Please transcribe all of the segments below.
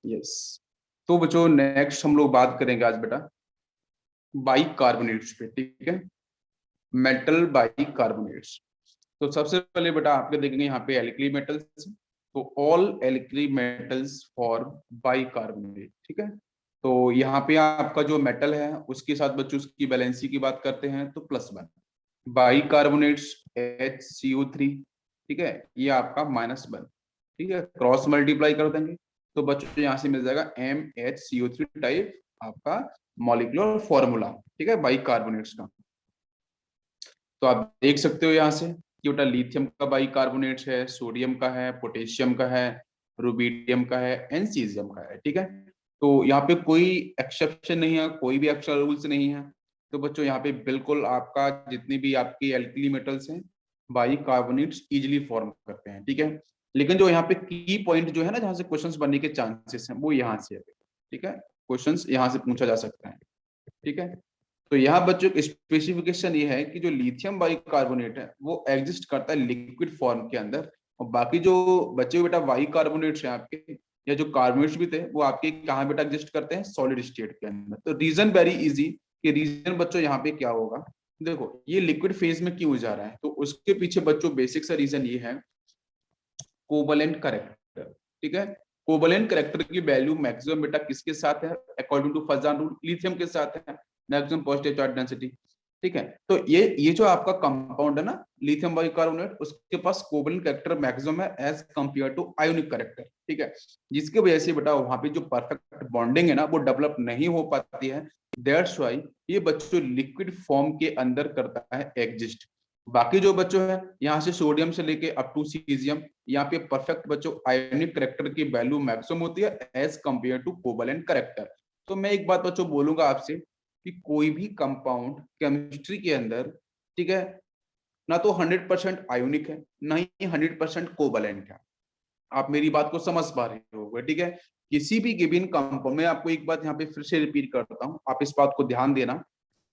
Yes. तो बच्चों next हम लोग बात करेंगे आज बेटा बाइकार्बोनेट्स पे, ठीक है। Metal bicarbonates. तो सबसे पहले बेटा आपके देखेंगे यहाँ पे एल्कली मेटल्स, तो all alkali metals for bicarbonate, ठीक है। तो यहाँ पे आपका जो मेटल है उसके साथ बच्चों उसकी वैलेंसी की बात करते हैं तो +1, बाइकार्बोनेट्स HCO3, ठीक है, ये आपका -1, ठीक है, क्रॉस मल्टीप्लाई कर देंगे तो बच्चों यहाँ से मिल जाएगा MHCO3 टाइप आपका मॉलिक्यूलर फॉर्मूला, ठीक है, बाइकार्बोनेट्स का। तो आप देख सकते हो यहाँ से कि बेटा लिथियम का बाइकार्बोनेट्स है, सोडियम का है, पोटेशियम का है, रुबिडियम का है, एंड सीजियम का है, ठीक है। तो यहाँ पे कोई एक्सेप्शन नहीं है, कोई भी एक्स्ट्रा रूल्स नहीं है। तो बच्चों यहाँ पे बिल्कुल आपका जितनी भी आपकी एल्कली मेटल्स हैं बाइकार्बोनेट्स इजिली फॉर्म करते हैं, ठीक है। लेकिन जो यहाँ पे की पॉइंट जो है ना, जहाँ से क्वेश्चंस बनने के चांसेस हैं वो यहाँ से है, ठीक है। क्वेश्चंस यहाँ से पूछा जा सकता है, ठीक है। तो यहाँ बच्चों की स्पेसिफिकेशन ये है कि जो लिथियम बाइकार्बोनेट है वो एग्जिस्ट करता है लिक्विड फॉर्म के अंदर, और बाकी जो बचे हुए बेटा बाइकार्बोनेट्स हैं आपके या जो कार्बोनेट्स भी थे वो आपके कहाँ बेटा एग्जिस्ट करते हैं, सॉलिड स्टेट के अंदर। तो रीजन वेरी इजी, कि रीजन बच्चों यहाँ पे क्या होगा, देखो ये लिक्विड फेज में क्यों जा रहा है, तो उसके पीछे बच्चों बेसिक सा रीजन ये है, कोवलेंट करेक्टर, ठीक है। कोवलेंट करेक्टर की वैल्यू मैक्सिमम बेटा किसके साथ है, according to Fazan rule lithium के साथ है, मैक्सिमम पॉजिटिव चार्ज डेंसिटी, ठीक है। तो ये जो आपका कंपाउंड है ना लिथियम बाइकार्बोनेट, उसके पास कोवलेंट करेक्टर मैक्सिमम है as compare to ionic character, ठीक है। जिसकी वजह से बेटा वहां पे जो परफेक्ट बॉन्डिंग है ना वो डेवलप नहीं हो पाती है। दैट्स व्हाई ये बच्चों लिक्विड फॉर्म के अंदर करता है एग्जिस्ट। बाकी जो बच्चों है यहाँ से सोडियम से लेके अप टू सीजियम, यहाँ पे परफेक्ट बच्चों आयोनिक करेक्टर की वैल्यू मैक्सिमम होती है as compare to covalent character. तो मैं एक बात बच्चों बोलूंगा आपसे कि कोई भी कंपाउंड केमिस्ट्री के अंदर, ठीक है, ना तो 100% आयोनिक है ना ही 100% कोवलेंट है। आप मेरी बात को समझ पा रहे हो, ठीक है। किसी भी गिवन कंपाउंड में, आपको एक बात यहाँ पे फिर से रिपीट करता हूँ, आप इस बात को ध्यान देना,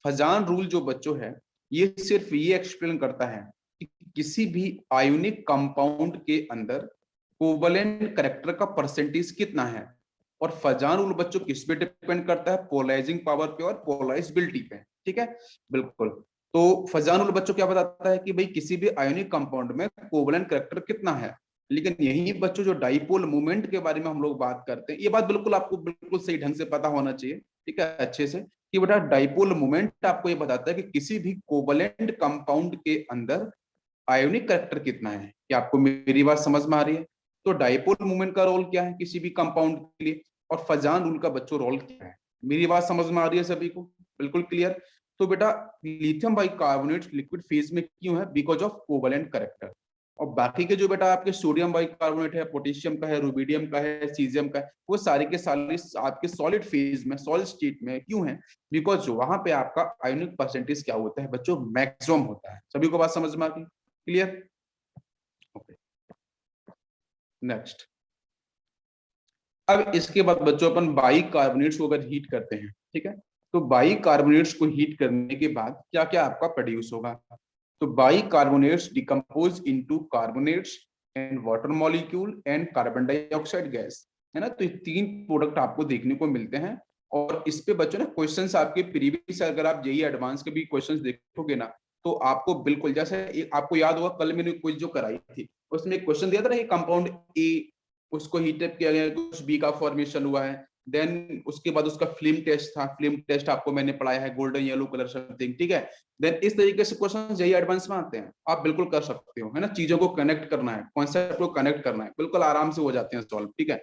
फजान रूल जो बच्चों है ये सिर्फ ये एक्सप्लेन करता है कि किसी भी आयोनिक कंपाउंड के अंदर कोवलेंट करेक्टर का परसेंटेज कितना है। और फजान रूल बच्चों किस पे डिपेंड करता है, पोलराइजिंग पावर पे और पोलराइजेबिलिटी पे, ठीक है, बिल्कुल। तो फजान रूल बच्चों क्या बताता है कि भाई किसी भी आयोनिक कंपाउंड में कोवलेंट करेक्टर कितना है। लेकिन यही बच्चों जो डाइपोल मूवमेंट के बारे में हम लोग बात करते हैं, ये बात बिल्कुल आपको बिल्कुल सही ढंग से पता होना चाहिए, ठीक है, अच्छे से, कि बेटा डाइपोल मोमेंट आपको ये बताता है कि किसी भी कोवलेंट कंपाउंड के अंदर आयोनिक करेक्टर कितना है। क्या आपको मेरी बात समझ में आ रही है? तो डाइपोल मोमेंट का रोल क्या है किसी भी कंपाउंड के लिए, और फजान रूल का बच्चों रोल क्या है। मेरी बात समझ में आ रही है सभी को? बिल्कुल क्लियर। तो बेटा लिथियम बाइकार्बोनेट लिक्विड फेज में क्यों है, बिकॉज ऑफ कोवलेंट करेक्टर। और बाकी के जो बेटा आपके सोडियम बाइकार्बोनेट है, पोटेशियम का है, रुबिडियम का है, सीजियम का है, वो सारे के सारे आपके सॉलिड फेज में, सॉलिड स्टेट में क्यों है, बिकॉज वहां पे आपका आयोनिक परसेंटेज क्या होता है बच्चों, मैक्सिमम होता है। सभी को बात समझ में आ गई? क्लियर? Okay, next. अब इसके बाद बच्चों अपन बाइकार्बोनेट्स को अगर हीट करते हैं, ठीक है, तो बाइकार्बोनेट्स को हीट करने के बाद क्या क्या आपका प्रोड्यूस होगा। तो bicarbonates decompose into carbonates and water molecule and carbon dioxide gas, है ना। तो ये तीन प्रोडक्ट आपको देखने को मिलते हैं। और इस पे बच्चों ना क्वेश्चंस आपके प्रीवियस, अगर आप जेईई एडवांस के भी क्वेश्चंस देखोगे ना, तो आपको बिल्कुल जैसे आपको याद होगा कल मैंने क्विज जो कराई थी उसमें एक क्वेश्चन दिया था ना, ये कंपाउंड ए उसको हीट अप किया गया, कुछ बी का फॉर्मेशन हुआ है, देन उसके बाद उसका फिल्म टेस्ट था, फिल्म टेस्ट आपको मैंने पढ़ाया है, गोल्डन येलो कलर समथिंग, ठीक है। देन इस तरीके से क्वेश्चन यही एडवांस में आते हैं, आप बिल्कुल कर सकते हो, है ना। चीजों को कनेक्ट करना है, कॉन्सेप्ट को कनेक्ट करना है, बिल्कुल आराम से हो जाते हैं सॉल्व, ठीक है।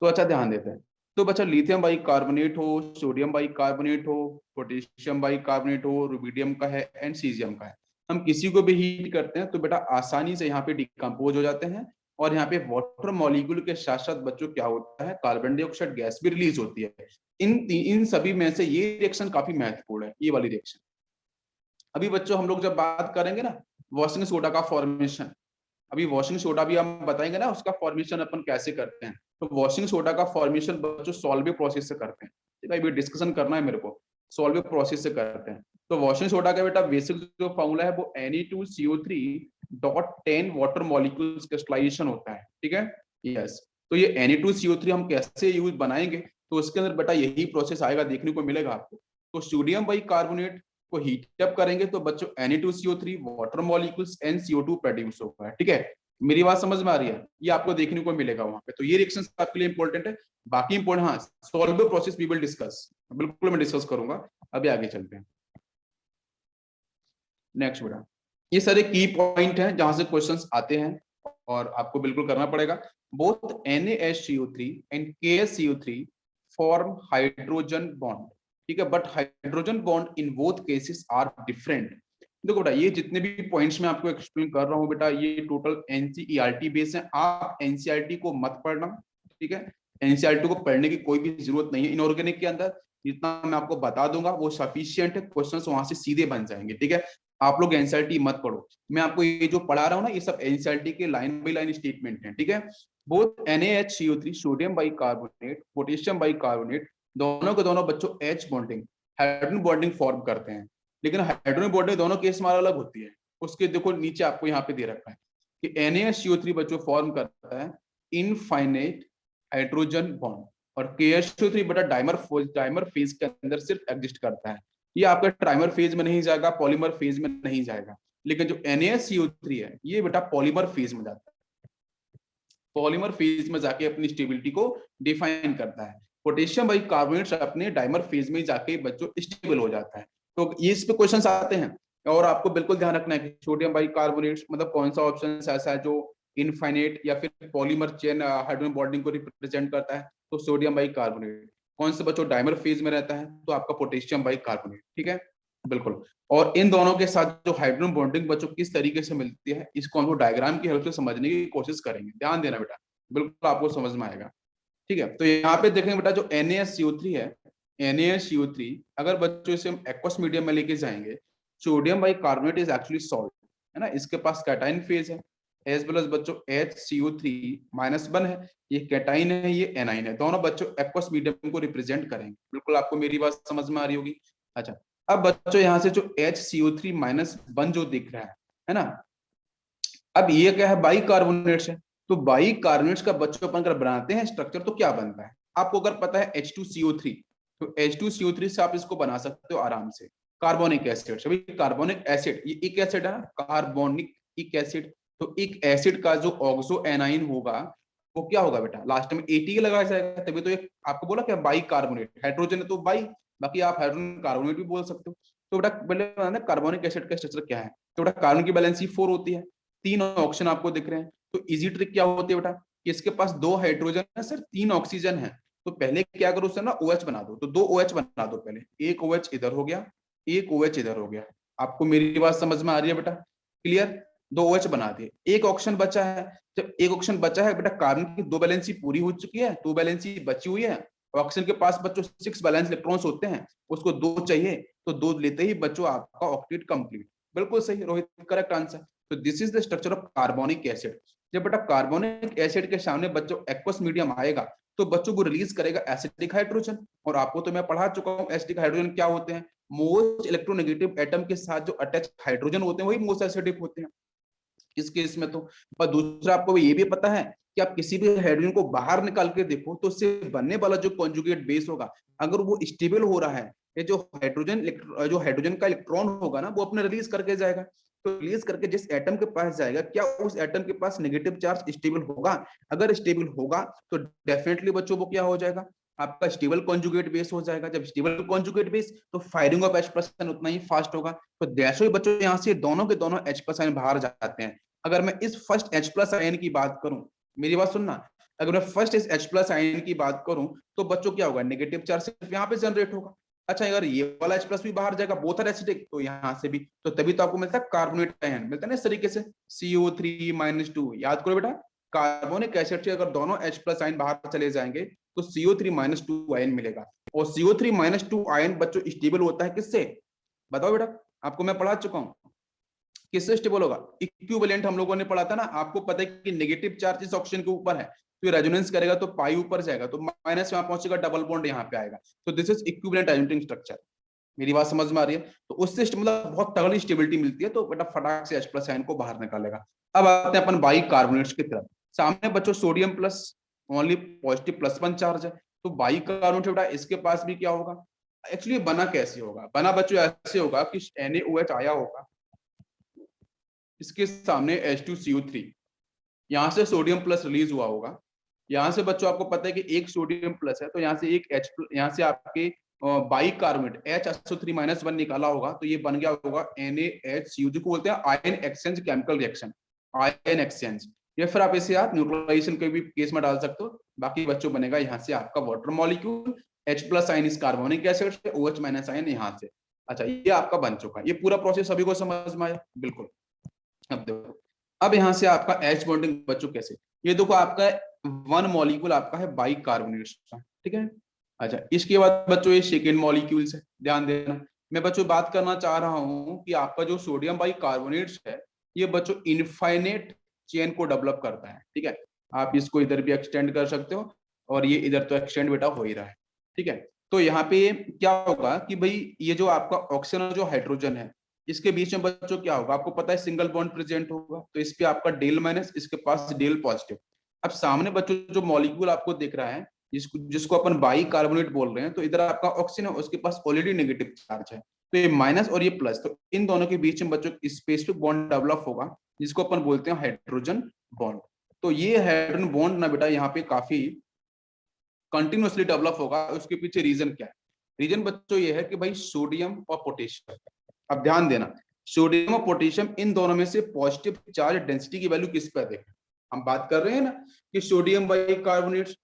तो अच्छा ध्यान देते हैं। तो बच्चा लिथियम बाइकार्बोनेट हो, सोडियम बाइकार्बोनेट हो, पोटेशियम बाइकार्बोनेट हो, रुबिडियम का है एंड सीजियम का है, हम किसी को भी हीट करते हैं तो बेटा आसानी से यहाँ पे डिकम्पोज हो जाते हैं। और यहाँ पे वाटर मॉलिक्यूल के साथ साथ बच्चों क्या होता है, कार्बन डाइऑक्साइड गैस भी रिलीज होती है। इन सभी में से ये रिएक्शन काफी महत्वपूर्ण है, ये वाली रिएक्शन। अभी बच्चों हम लोग जब बात करेंगे ना वॉशिंग सोडा का फॉर्मेशन, अभी वॉशिंग सोडा भी हम बताएंगे ना उसका फॉर्मेशन अपन कैसे करते हैं। तो वॉशिंग सोडा का फॉर्मेशन बच्चों सॉल्वे प्रोसेस से करते हैं, ठीक है, अभी डिस्कशन करना है मेरे को, सॉल्वे प्रोसेस से करते हैं। तो वॉशिंग सोडा का बेटा बेसिक जो फॉर्मूला है वो Na2CO3.10 वाटर मॉलिक्यूल्स क्रिस्टलाइजेशन होता है, ठीक है, यस। तो ये Na2CO3 हम कैसे यूज बनाएंगे, तो उसके अंदर बेटा यही प्रोसेस आएगा, देखने को मिलेगा आपको। तो सोडियम बाइकार्बोनेट को हीट अप करेंगे तो बच्चों Na2CO3 water molecules NCO2 produce होगा, ठीक है। मेरी बात समझ में आ रही है, ये आपको देखने को मिलेगा वहां पे। तो ये रिएक्शन आपके लिए इंपॉर्टेंट है। बाकी इंपॉर्टेंट, हाँ, solvable process we will discuss, बिल्कुल मैं डिस्कस करूंगा। अभी आगे चलते हैं नेक्स्ट बेटा। ये सारे की पॉइंट हैं जहां से क्वेश्चंस आते हैं और आपको बिल्कुल करना पड़ेगा। Both NaHCO3 and KSCO3 form hydrogen bond, ठीक है, but hydrogen bond in both cases are different. देखो बेटा, ये जितने भी पॉइंट्स मैं आपको एक्सप्लेन कर रहा हूँ बेटा, ये टोटल NCERT बेस है। आप NCERT को मत पढ़ना, ठीक है। NCERT को पढ़ने की कोई भी जरूरत नहीं है। इनऑर्गेनिक के अंदर जितना मैं आपको बता दूंगा वो सफिशियंट है, क्वेश्चंस वहां से सीधे बन जाएंगे, ठीक है। आप लोग NCERT मत पढ़ो, मैं आपको ये जो पढ़ा रहा हूँ ना, ये सब NCERT के लाइन बाई लाइन स्टेटमेंट है, ठीक है। Both NaHCO3 sodium bicarbonate potassium bicarbonate दोनों के दोनों बच्चों H bonding hydrogen bonding form करते हैं, लेकिन हाइड्रोजन बॉन्डिंग दोनों केस में अलग होती है। उसके देखो नीचे आपको यहाँ पे दे रखा है कि NaHCO3 बच्चों फॉर्म करता है इनफाइनाइट हाइड्रोजन बॉन्ड, और KHCO3 बटा डाइमर फेज के अंदर सिर्फ एग्जिस्ट करता है। ये आपका ट्राइमर फेज में नहीं जाएगा, पॉलीमर फेज में नहीं जाएगा। लेकिन जो NaCO3 है ये बेटा पॉलीमर फेज में जाता है, पॉलीमर फेज में जाके अपनी स्टेबिलिटी को डिफाइन करता है। पोटेशियम बाइकार्बोनेट अपने डाइमर फेज में जाके बच्चों स्टेबल हो जाता है। तो ये इस पे क्वेश्चंस आते हैं, और आपको बिल्कुल ध्यान रखना है कि सोडियम बाइकार्बोनेट मतलब कौन सा ऑप्शन ऐसा है जो इनफाइनाइट या फिर पॉलीमर चेन हाइड्रोजन बॉन्डिंग को रिप्रेजेंट करता है, तो सोडियम बाइकार्बोनेट। कौन से बच्चों डाइमर फेज में रहता है, तो आपका पोटेशियम बाइकार्बोनेट, ठीक है, बिल्कुल। और इन दोनों के साथ जो हाइड्रोजन बॉन्डिंग बच्चों किस तरीके से मिलती है, इसको हम लोग डायग्राम की हेल्प से समझने की कोशिश करेंगे। ध्यान देना बेटा, बिल्कुल आपको समझ में आएगा, ठीक है। तो यहाँ पे देखेंगे बेटा जो NaCO3 है, NaCO3 अगर बच्चों इसे हम एक्वस मीडियम में लेके जाएंगे, sodium bicarbonate is actually salt, है ना, इसके पास कैटाइन फेज है। एज वेल एज बच्चों HCO3 -1 है, ये कैटाइन है, ये एनाइन है, दोनों बच्चों एक्वस मीडियम को रिप्रेजेंट करेंगे। बिल्कुल आपको मेरी बात समझ में आ रही होगी। अच्छा, अब बच्चों यहाँ से जो HCO3 -1 जो दिख रहा है ना, अब ये क्या है, बाइकार्बोनेट्स है। तो बाइकार्बोनेट्स का बच्चों अपन अगर बनाते हैं स्ट्रक्चर तो क्या बनता है, आपको अगर पता है H2CO3, तो H2CO3 से आप इसको बना सकते हो आराम से, कार्बोनिक एसिड। सभी कार्बोनिक एसिड, ये एक एसिड है, कार्बोनिक एक एसिड। तो एक एसिड का जो ऑक्सो एनाइन होगा वो क्या होगा बेटा, लास्ट में AT लगाया जाएगा, तभी तो एक आपको बोला क्या बाइकार्बोनेट, हाइड्रोजन है तो बाई, बाकी आप हाइड्रोजन कार्बोनेट भी बोल सकते हो। तो बेटा पहले कार्बोनिक एसिड का स्ट्रक्चर क्या है, तो बेटा कार्बन की वैलेंसी 4 होती है, 3 ऑक्सीजन आपको दिख रहे हैं। तो इजी ट्रिक क्या होती है बेटा कि इसके पास 2 हाइड्रोजन है सर, 3 ऑक्सीजन है, तो पहले क्या करो उससे ना OH बना दो। तो 2 OH बना दो पहले, एक OH इधर हो गया, एक OH इधर हो गया। आपको मेरी बात समझ में आ रही है बेटा, क्लियर। 2 OH बना दिए, एक ऑक्सीजन बचा है। जब एक ऑक्सीजन बचा है बेटा, कार्बन की 2 वैलेंसी पूरी हो चुकी है, 2 वैलेंसी बची हुई है। ऑक्सीजन के पास बच्चों 6 वैलेंस इलेक्ट्रॉन्स होते हैं, उसको 2 चाहिए, तो 2 लेते ही बच्चों आपका ऑक्टेट कंप्लीट। बिल्कुल सही रोहित, करेक्ट आंसर। तो this is the structure of carbonic acid. जब बेटा कार्बोनिक एसिड के सामने बच्चों एक्वस मीडियम आएगा तो बच्चों को रिलीज करेगा एसिडिक हाइड्रोजन। और आपको तो मैं पढ़ा चुका हूँ एसिडिक हाइड्रोजन क्या होते हैं, मोस्ट इलेक्ट्रोनेगेटिव एटम के साथ जो अटैच हाइड्रोजन होते हैं वही मोस्ट एसिडिक होते हैं इस केस में। तो पर दूसरा आपको ये भी पता है कि आप किसी भी हाइड्रोजन को बाहर निकाल के देखो तो उससे बनने वाला जो कॉन्जुगेट बेस होगा, अगर वो स्टेबल हो रहा है, ये जो हाइड्रोजन का इलेक्ट्रॉन होगा ना वो अपने रिलीज करके जाएगा। तो रिलीज करके जिस एटम के पास जाएगा, क्या उस एटम के पास नेगेटिव चार्ज स्टेबल होगा? अगर स्टेबल होगा तो डेफिनेटली बच्चों वो क्या हो जाएगा, आपका स्टेबल कॉन्जुगेट बेस हो जाएगा। जब स्टेबल कॉन्जुगेट बेस, तो फायरिंग ऑफ H+ उतना ही फास्ट होगा। तो दैट्स व्हाई बच्चों यहाँ से दोनों के दोनों H+ आयन बाहर जाते हैं। अगर मैं इस फर्स्ट H+ आयन की बात करूं, मेरी बात सुनना, अगर मैं फर्स्ट इस H+ आयन की बात करूं तो बच्चों क्या होगा, नेगेटिव चार्ज सिर्फ यहाँ पे जनरेट होगा। अच्छा, अगर ये वाला H+ भी बाहर जाएगा, बोथ आर एसिडिक, तो यहाँ से भी, तो तभी तो आपको मिलता है कार्बोनेट आयन, मिलता है ना इस तरीके से, CO3-2। याद करो बेटा, कार्बोनिक एसिड से अगर दोनों H+ आयन बाहर चले जाएंगे तो CO3-2 आयन मिलेगा। और CO3-2 आयन बच्चों स्टेबल होता है किससे, बताओ बेटा, आपको मैं पढ़ा चुका हूँ किससे स्टेबल होगा, इक्विवेलेंट हम लोगों ने पढ़ा था ना। आपको पता है कि नेगेटिव चार्ज इस ऑक्सीजन के ऊपर है, तो ये रेजोनेंस करेगा तो पाई ऊपर जाएगा, तो माइनस यहाँ पहुंचेगा, डबल बॉन्ड यहाँ पे आएगा। तो this is equivalent ionic structure. मेरी बात समझ में आ रही है? तो उससे मतलब बहुत तगड़ी स्टेबिलिटी मिलती है, तो बेटा फटाक से H+ आयन को बाहर निकालेगा। अब आते हैं अपन बाइकार्बोनेट्स की तरफ। सामने बच्चों sodium plus only positive +1 charge है। तो बाई कार्बोनेट बेटा इसके पास भी क्या होगा, एक्चुअली बना कैसे होगा, बना बच्चों ऐसे होगा कि NaOH आया होगा, इसके सामने H2CO3, यहाँ से सोडियम प्लस रिलीज हुआ होगा, यहाँ से बच्चों आपको पता है कि एक सोडियम प्लस है, तो यहाँ से एक H, यहाँ से आपके बाई कार्बोनेट HSO3-1 निकाला होगा, तो ये बन गया होगा NaHCO, जिसको बोलते हैं ion exchange chemical reaction, ion exchange. या फिर आप इसे आप न्यूट्रलाइजेशन के भी केस में डाल सकते हो। बाकी बच्चों बनेगा यहाँ से आपका वाटर मॉलिक्यूल, H+ आयन इस कार्बोनिक एसिड से, OH- आयन यहाँ से। अच्छा, ये आपका बन चुका है। ये पूरा प्रोसेस सभी को समझ में आया? बिल्कुल। अब देखो, अब यहाँ से आपका H बॉन्डिंग बच्चों कैसे, ये देखो आपका 1 मॉलिक्यूल आपका है बाई कार्बोनेट्स का, ठीक है। अच्छा, इसके बाद बच्चों ये सेकेंड मॉलिक्यूल से ध्यान देना। मैं बच्चों बात करना चाह रहा हूँ कि आपका जो सोडियम बाई कार्बोनेट्स है, ये बच्चों इनफाइनेट चेन को डेवलप करता है, ठीक है। आप इसको इधर भी एक्सटेंड कर सकते हो, और ये इधर तो एक्सटेंड बेटा हो ही रहा है, ठीक है। तो यहाँ पे क्या होगा कि भाई ये जो आपका ऑक्सीजन और जो हाइड्रोजन है, इसके बीच में बच्चों क्या होगा, आपको पता है सिंगल बॉन्ड प्रेजेंट होगा, तो इस पे आपका डेल माइनस, इसके पास डेल पॉजिटिव। अब सामने बच्चों जो मॉलिक्यूल आपको दिख रहा है, जिसको अपन बाई कार्बोनेट बोल रहे हैं, तो इधर आपका ऑक्सीजन है, उसके पास ऑलरेडी नेगेटिव चार्ज है, तो ये माइनस और ये प्लस, तो इन दोनों के बीच में बच्चों स्पेसिफिक बॉन्ड डेवलप होगा, जिसको अपन बोलते हैं हाइड्रोजन बॉन्ड। तो ये हाइड्रोजन बॉन्ड ना बेटा यहाँ पे काफी कंटिन्यूअसली डेवलप होगा। उसके पीछे रीजन क्या है? रीजन बच्चों ये है कि भाई सोडियम और पोटेशियम, अब ध्यान देना, सोडियम और पोटेशियम इन दोनों में से पॉजिटिव चार्ज डेंसिटी की वैल्यू किस पर देखें। हम बात कर रहे हैं ना कि सोडियम बाई कार्बोनेट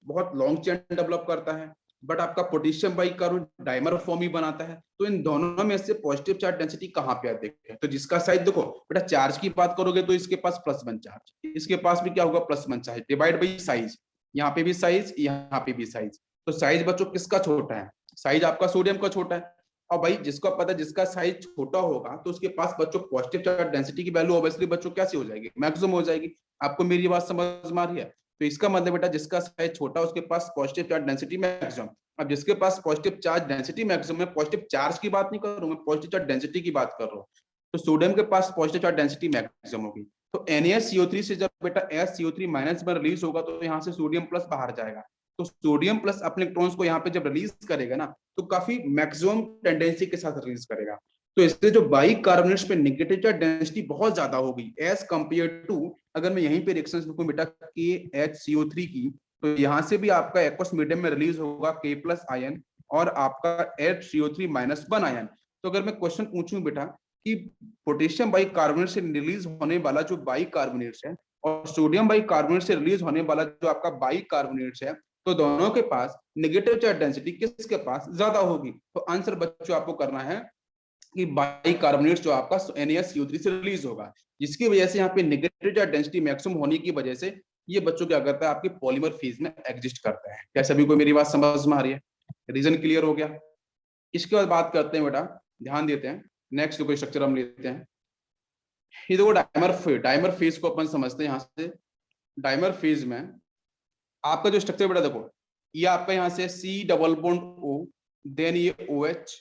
बहुत लॉन्ग चेन डेवलप करता है, बट आपका potassium bicarbonate dimer form ही बनाता है। तो इन दोनों में से पॉजिटिव चार्ज डेंसिटी कहाँ पे देखें, तो जिसका साइज देखो बेटा, चार्ज की बात करोगे तो इसके पास +1 चार्ज, इसके पास भी क्या होगा, +1 चार्ज, डिवाइड बाई साइज, यहाँ पे भी साइज, यहाँ पे भी साइज। तो साइज बच्चों किसका छोटा है, साइज आपका सोडियम का छोटा है। और भाई जिसको पता है जिसका साइज छोटा होगा, तो उसके पास बच्चों पॉजिटिव चार्ज डेंसिटी की वैल्यू ऑब्वियसली बच्चों कैसी हो जाएगी, मैक्सिमम हो जाएगी। आपको मेरी बात समझ में आ रही है? तो इसका मतलब बेटा जिसका साइज छोटा, उसके पास पॉजिटिव चार्ज डेंसिटी मैक्सिमम। अब जिसके पास पॉजिटिव चार्ज डेंसिटी मैक्सिमम, मैं पॉजिटिव चार्ज की बात नहीं कर रहा हूँ, मैं पॉजिटिव चार्ज डेंसिटी की बात कर रहा हूँ। तो सोडियम के पास पॉजिटिव चार्ज डेंसिटी मैक्सिमम होगी, तो NaCO3 से जब बेटा SCO3- में रिलीज होगा, तो यहाँ से सोडियम प्लस बाहर जाएगा। तो सोडियम प्लस अपने इलेक्ट्रॉन्स को यहाँ पे जब रिलीज करेगा ना, तो काफी मैक्सिमम टेंडेंसी के साथ रिलीज करेगा। तो इससे जो बाई कार्बोनेट्स पे नेगेटिव चार्ज डेंसिटी बहुत ज्यादा होगी एज कंपेयर टू, अगर मैं यहीं पे रिएक्शंस लिखूं बेटा KHCO3 की, तो यहाँ से भी आपका एक्वस मीडियम में रिलीज होगा K+ आयन और आपका HCO3-1 आयन। तो अगर मैं क्वेश्चन पूछूं बेटा कि पोटेशियम बाई कार्बोनेट से रिलीज होने वाला जो बाई कार्बोनेट्स है, और सोडियम बाई कार्बोनेट से रिलीज होने वाला जो आपका बाई कार्बोनेट्स है, तो दोनों के पास नेगेटिव चार्ज डेंसिटी किसके पास ज्यादा होगी? तो आंसर बच्चों आपको करना है कि बाई कार्बोनेट्स जो आपका NaCO3 से रिलीज होगा, जिसकी वजह से यहाँ पे नेगेटिव चार्ज डेंसिटी मैक्सिमम होने की वजह से ये बच्चों क्या करता है, आपके पॉलीमर फेज में एग्जिस्ट करता है। क्या सभी को मेरी बात समझ में आ रही है? रीजन क्लियर हो गया? इसके बाद बात करते हैं बेटा, ध्यान देते हैं, नेक्स्ट कोई स्ट्रक्चर हम लेते हैं। ये देखो डाइमर फेज को अपन समझते हैं। यहाँ से डाइमर फेज में आपका जो स्ट्रक्चर बेटा देखो, ये आपका यहाँ से C double bond O, then ये OH,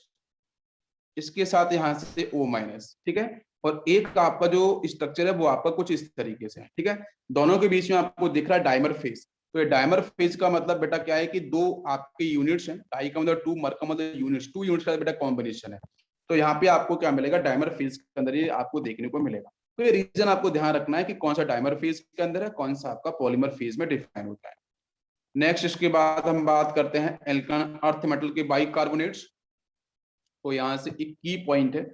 इसके साथ यहाँ से O-, ठीक है। और एक आपका जो स्ट्रक्चर है वो आपका कुछ इस तरीके से है, ठीक है। दोनों के बीच में आपको दिख रहा है डाइमर फेज। तो ये डाइमर फेज का मतलब बेटा क्या है कि दो आपके यूनिट्स हैं, डाई का मतलब 2, मर का मतलब यूनिट्स, 2 यूनिट्स का बेटा कॉम्बिनेशन है। तो यहाँ पे आपको क्या मिलेगा, डाइमर फेज के अंदर ये आपको देखने को मिलेगा। तो ये रीजन आपको ध्यान रखना है कि कौन सा डाइमर फेज के अंदर है, कौन सा आपका पॉलीमर फेज में डिफाइन होता है। नेक्स्ट इसके बाद हम बात करते हैं एल्काइन अर्थ मेटल के बाई कार्बोनेट्स। तो यहाँ से एक की पॉइंट है,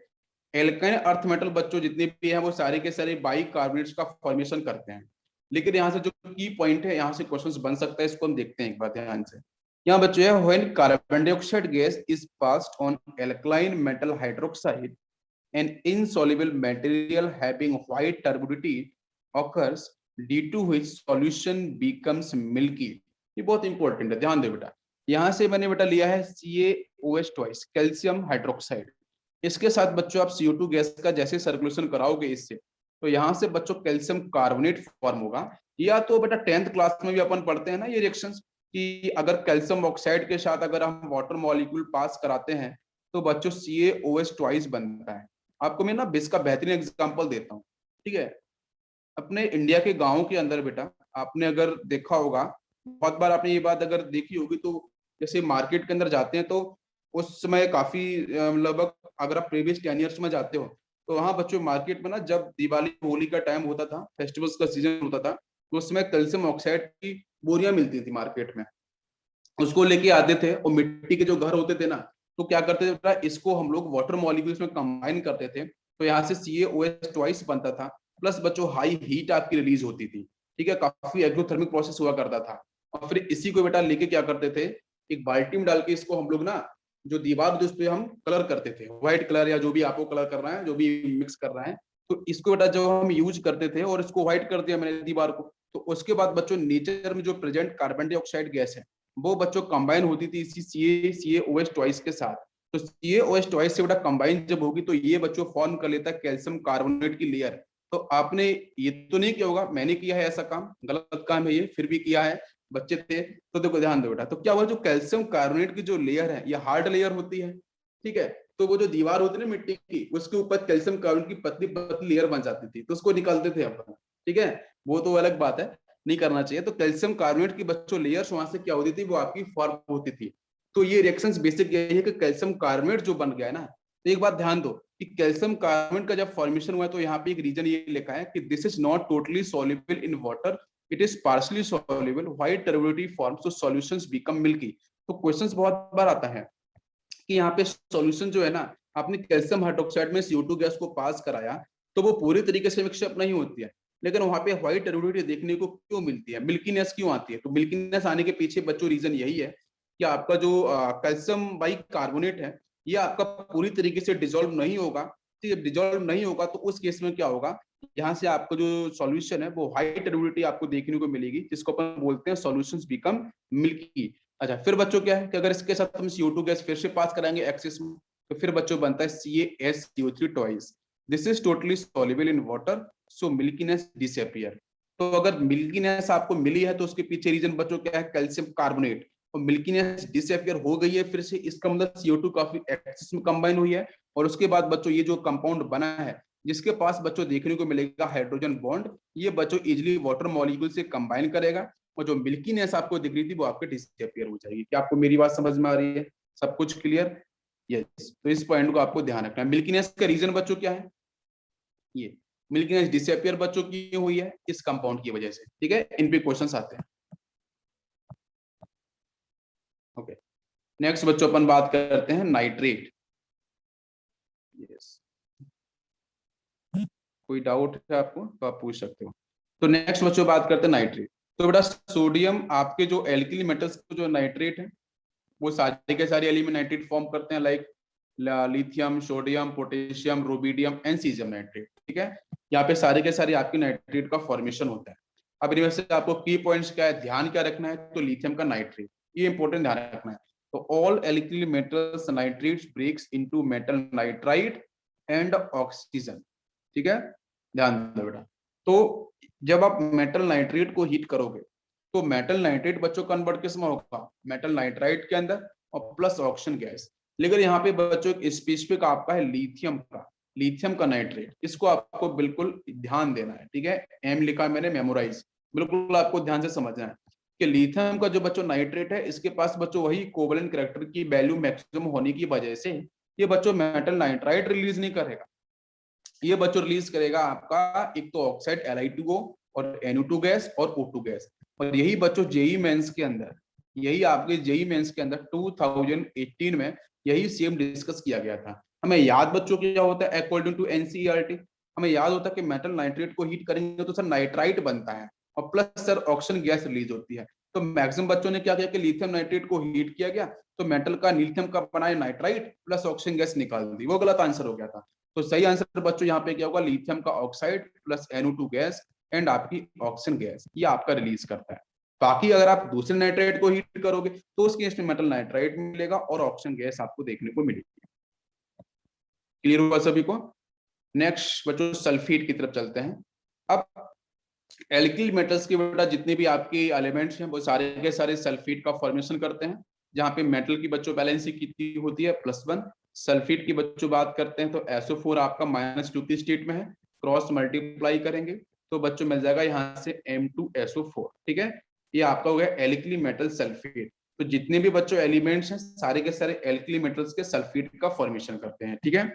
एल्काइन अर्थ मेटल बच्चों जितने भी हैं वो सारे के सारे बाई कार्बोनेट्स का फॉर्मेशन करते हैं। लेकिन यहाँ से जो की पॉइंट है, यहाँ से क्वेश्चन बन सकता है, इसको हम देखते हैं एक बार ध्यान से। यहाँ बच्चों है, when carbon dioxide gas is passed on alkaline metal hydroxide, an insoluble material having white turbidity occurs, due to which solution becomes milky। ये बहुत इंपॉर्टेंट है, ध्यान दे बेटा। यहाँ से मैंने बेटा लिया है CaOH ट्वाइस, कैल्शियम हाइड्रोक्साइड। इसके साथ बच्चों आप CO2 गैस का जैसे सर्कुलेशन कराओगे इससे, तो यहाँ से बच्चों कैल्शियम कार्बोनेट फॉर्म होगा। या तो बेटा 10th क्लास में भी अपन पढ़ते हैं ना ये रिएक्शंस, कि अगर कैल्शियम ऑक्साइड के साथ अगर हम वाटर मॉलिक्यूल पास कराते हैं, तो बच्चों CaOH ट्वाइस बनता है। आपको मैं ना इसका बेहतरीन एग्जांपल देता हूँ, ठीक है। अपने इंडिया के गांवों के अंदर बेटा आपने अगर देखा होगा बहुत बार आपने ये बात अगर देखी होगी तो जैसे मार्केट के अंदर जाते हैं तो उस समय काफी लगभग अगर आप प्रीवियस 10 ईयर्स में जाते हो तो वहाँ बच्चों मार्केट में ना जब दिवाली होली का टाइम होता था, फेस्टिवल्स का सीजन होता था, तो उस समय कैल्शियम ऑक्साइड की बोरियां मिलती थी मार्केट में, उसको लेके आते थे और मिट्टी के जो घर होते थे ना, तो क्या करते थे बेटा, इसको हम लोग वाटर मॉलिक्यूल्स में कंबाइन करते थे, तो यहाँ से CaOH ट्वाइस बनता था, प्लस बच्चों हाई हीट आपकी रिलीज होती थी, ठीक है, काफी एक्सोथर्मिक प्रोसेस हुआ करता था। और फिर इसी को बेटा लेके क्या करते थे, एक बाल्टी में डाल के इसको हम लोग ना जो दीवार जिस पे हम कलर करते थे, व्हाइट कलर या जो भी आपको कलर करना है, जो भी मिक्स कर रहा है, तो इसको बेटा जो हम यूज करते थे और इसको व्हाइट कर दिया मैंने दीवार को, तो उसके बाद बच्चों नेचर में जो प्रेजेंट कार्बन डाइऑक्साइड गैस है वो बच्चों कंबाइन होती थी इसी CaOH ट्वाइस के साथ। तो CaOH ट्वाइस से बेटा कंबाइन जब होगी तो ये बच्चों फॉर्म कर लेता है कैल्शियम कार्बोनेट की लेयर। तो आपने ये तो नहीं किया होगा, मैंने किया है ऐसा काम, गलत काम है ये, फिर भी किया है, बच्चे थे तो देखो ध्यान दो बेटा, तो क्या हुआ, जो कैल्शियम कार्बोनेट की जो लेयर है ये हार्ड लेयर होती है, ठीक है, तो वो जो दीवार होती है ना मिट्टी की, उसके ऊपर कैल्शियम कार्बोनेट की पतली पतली लेयर बन जाती थी, तो उसको निकालते थे अपन, ठीक है, वो तो अलग बात है, नहीं करना चाहिए। तो कैल्शियम कार्बोनेट की बच्चों लेयर्स वहां से क्या होती थी, वो आपकी फॉर्म होती थी। तो ये रिएक्शंस बेसिक यही है कि कैल्शियम कार्बोनेट जो बन गया है ना, तो एक बात ध्यान दो कि कैल्शियम कार्बोनेट का जब फॉर्मेशन हुआ है तो यहाँ पे एक रीजन ये लिखा है कि this is not totally soluble in water, it is partially soluble why turbidity form, so solutions become milky. तो क्वेश्चंस बहुत बार आता है कि यहाँ पे सॉल्यूशन जो है ना, आपने कैल्शियम हाइड्रोक्साइड में CO2 गैस को पास कराया तो वो पूरी तरीके से मिक्सअप नहीं होती है, लेकिन वहां पे व्हाइट टर्बिडिटी देखने को क्यों मिलती है, मिल्कीनेस क्यों आती है, तो मिल्कीनेस आने के पीछे बच्चों रीजन यही है कि आपका जो कैल्शियम बाई कार्बोनेट है ये आपका पूरी तरीके से डिजोल्व नहीं होगा। जब डिजोल्व नहीं होगा तो उस केस में क्या होगा, यहाँ से आपका जो सॉल्यूशन है वो हाई टर्बिडिटी आपको देखने को मिलेगी, जिसको अपन बोलते हैं सॉल्यूशंस बिकम मिल्की। अच्छा, फिर बच्चों क्या है कि अगर इसके साथ हम CO2 गैस फिर से पास कराएंगे एक्सिस में, तो फिर बच्चों बनता है CaSO3 twice, this is totally soluble in water, so milkiness disappear. तो अगर मिल्कीनेस आपको मिली है तो उसके पीछे रीजन बच्चों क्या है, कैल्शियम कार्बोनेट, और मिल्कीनेस डिसअपियर हो गई है फिर से, इसका मतलब CO2 काफी एक्सिस में कंबाइन हुई है, और उसके बाद बच्चों ये जो कंपाउंड बना है जिसके पास बच्चों देखने को मिलेगा हाइड्रोजन बॉन्ड, ये बच्चों इजिली वाटर मॉलिक्यूल से कंबाइन करेगा, और जो मिल्कीनेस आपको दिख रही थी वो आपके डिसअपियर हो जाएगी। क्या आपको मेरी बात समझ में आ रही है, सब कुछ क्लियर? यस, तो इस पॉइंट को आपको ध्यान रखना है। मिल्कीनेस का रीजन बच्चों क्या है, ये मिल्कीनेस डिसअपियर बच्चों की हुई है इस कंपाउंड की वजह से, ठीक है, इन पे क्वेश्चंस आते हैं। ओके, नेक्स्ट बच्चों अपन बात करते हैं नाइट्रेट। यस, कोई डाउट है आपको तो आप पूछ सकते हो। तो नेक्स्ट बच्चों बात करते हैं नाइट्रेट। तो बेटा सोडियम आपके जो एल्किली मेटल्स जो नाइट्रेट है वो सारे के सारे एलिमेंट नाइट्रेट फॉर्म करते हैं, like lithium, sodium, potassium, rubidium and caesium nitrate, ठीक है, यहाँ पे सारे के सारे आपके नाइट्रेट का फॉर्मेशन होता है। अब इनमें से आपको की पॉइंट्स क्या है, ध्यान क्या रखना है, तो लिथियम का नाइट्रेट, ये इंपॉर्टेंट ध्यान रखना है। तो all alkali metals nitrates breaks into metal nitrite and oxygen, ठीक है, ध्यान दो बेटा। तो जब आप मेटल नाइट्रेट को हीट करोगे तो मेटल नाइट्रेट बच्चों कन्वर्ट किस में होगा, मेटल नाइट्राइट के अंदर और प्लस ऑक्सीजन गैस। लेकिन यहाँ पे बच्चों एक स्पेसिफिक आपका है लिथियम का, लिथियम का नाइट्रेट, इसको आपको बिल्कुल ध्यान देना है, ठीक है, एम लिखा मैंने मेमोराइज, बिल्कुल आपको ध्यान से समझना है कि लिथियम का जो बच्चों नाइट्रेट है इसके पास बच्चों वही कोवलेंट कैरेक्टर की वैल्यू मैक्सिमम होने की वजह से ये बच्चों मेटल नाइट्राइट रिलीज नहीं करेगा, ये बच्चों रिलीज करेगा आपका एक तो ऑक्साइड Li2O और NO2 गैस और O2 गैस। और यही बच्चों जेई मेंस के अंदर, यही आपके जेई मेंस के अंदर 2018 में यही सेम डिस्कस किया गया था। हमें याद बच्चों क्या होता है अकॉर्डिंग टू NCERT, हमें याद होता है कि मेटल नाइट्रेट को हीट करेंगे तो सर नाइट्राइट बनता है और plus sir oxygen gas release होती है। तो मैक्सिमम बच्चों ने क्या किया कि लिथियम नाइट्रेट को हीट किया गया तो मेटल का लिथियम का बनाया नाइट्राइट प्लस ऑक्सीजन गैस निकाल दी, वो गलत आंसर हो गया था। तो सही आंसर बच्चों यहाँ पे क्या होगा, लिथियम का oxide plus NO2 gas and आपकी ऑक्सीजन गैस, ये आपका रिलीज करता है। बाकी अगर आप दूसरे नाइट्रेट को हीट करोगे तो उस केस में मेटल नाइट्राइट मिलेगा और ऑक्सीजन गैस आपको देखने को मिलेगी। क्लियर हुआ सभी को? नेक्स्ट बच्चों सल्फेट की तरफ चलते हैं। अब एल्किल मेटल्स के बेटा जितने भी आपके एलिमेंट्स हैं वो सारे के सारे सल्फेट का फॉर्मेशन करते हैं, जहाँ पे मेटल की बच्चों बैलेंस कितनी होती है +1, सल्फेट की बच्चों बात करते हैं तो SO4 आपका -2 की स्टेट में है, क्रॉस मल्टीप्लाई करेंगे तो बच्चों मिल जाएगा यहाँ से M2SO4, ठीक है। ये आपका हो गया एल्कली मेटल सल्फेट। तो जितने भी बच्चों एलिमेंट्स हैं सारे के सारे एल्कली मेटल्स के सल्फेट का फॉर्मेशन करते हैं, ठीक है।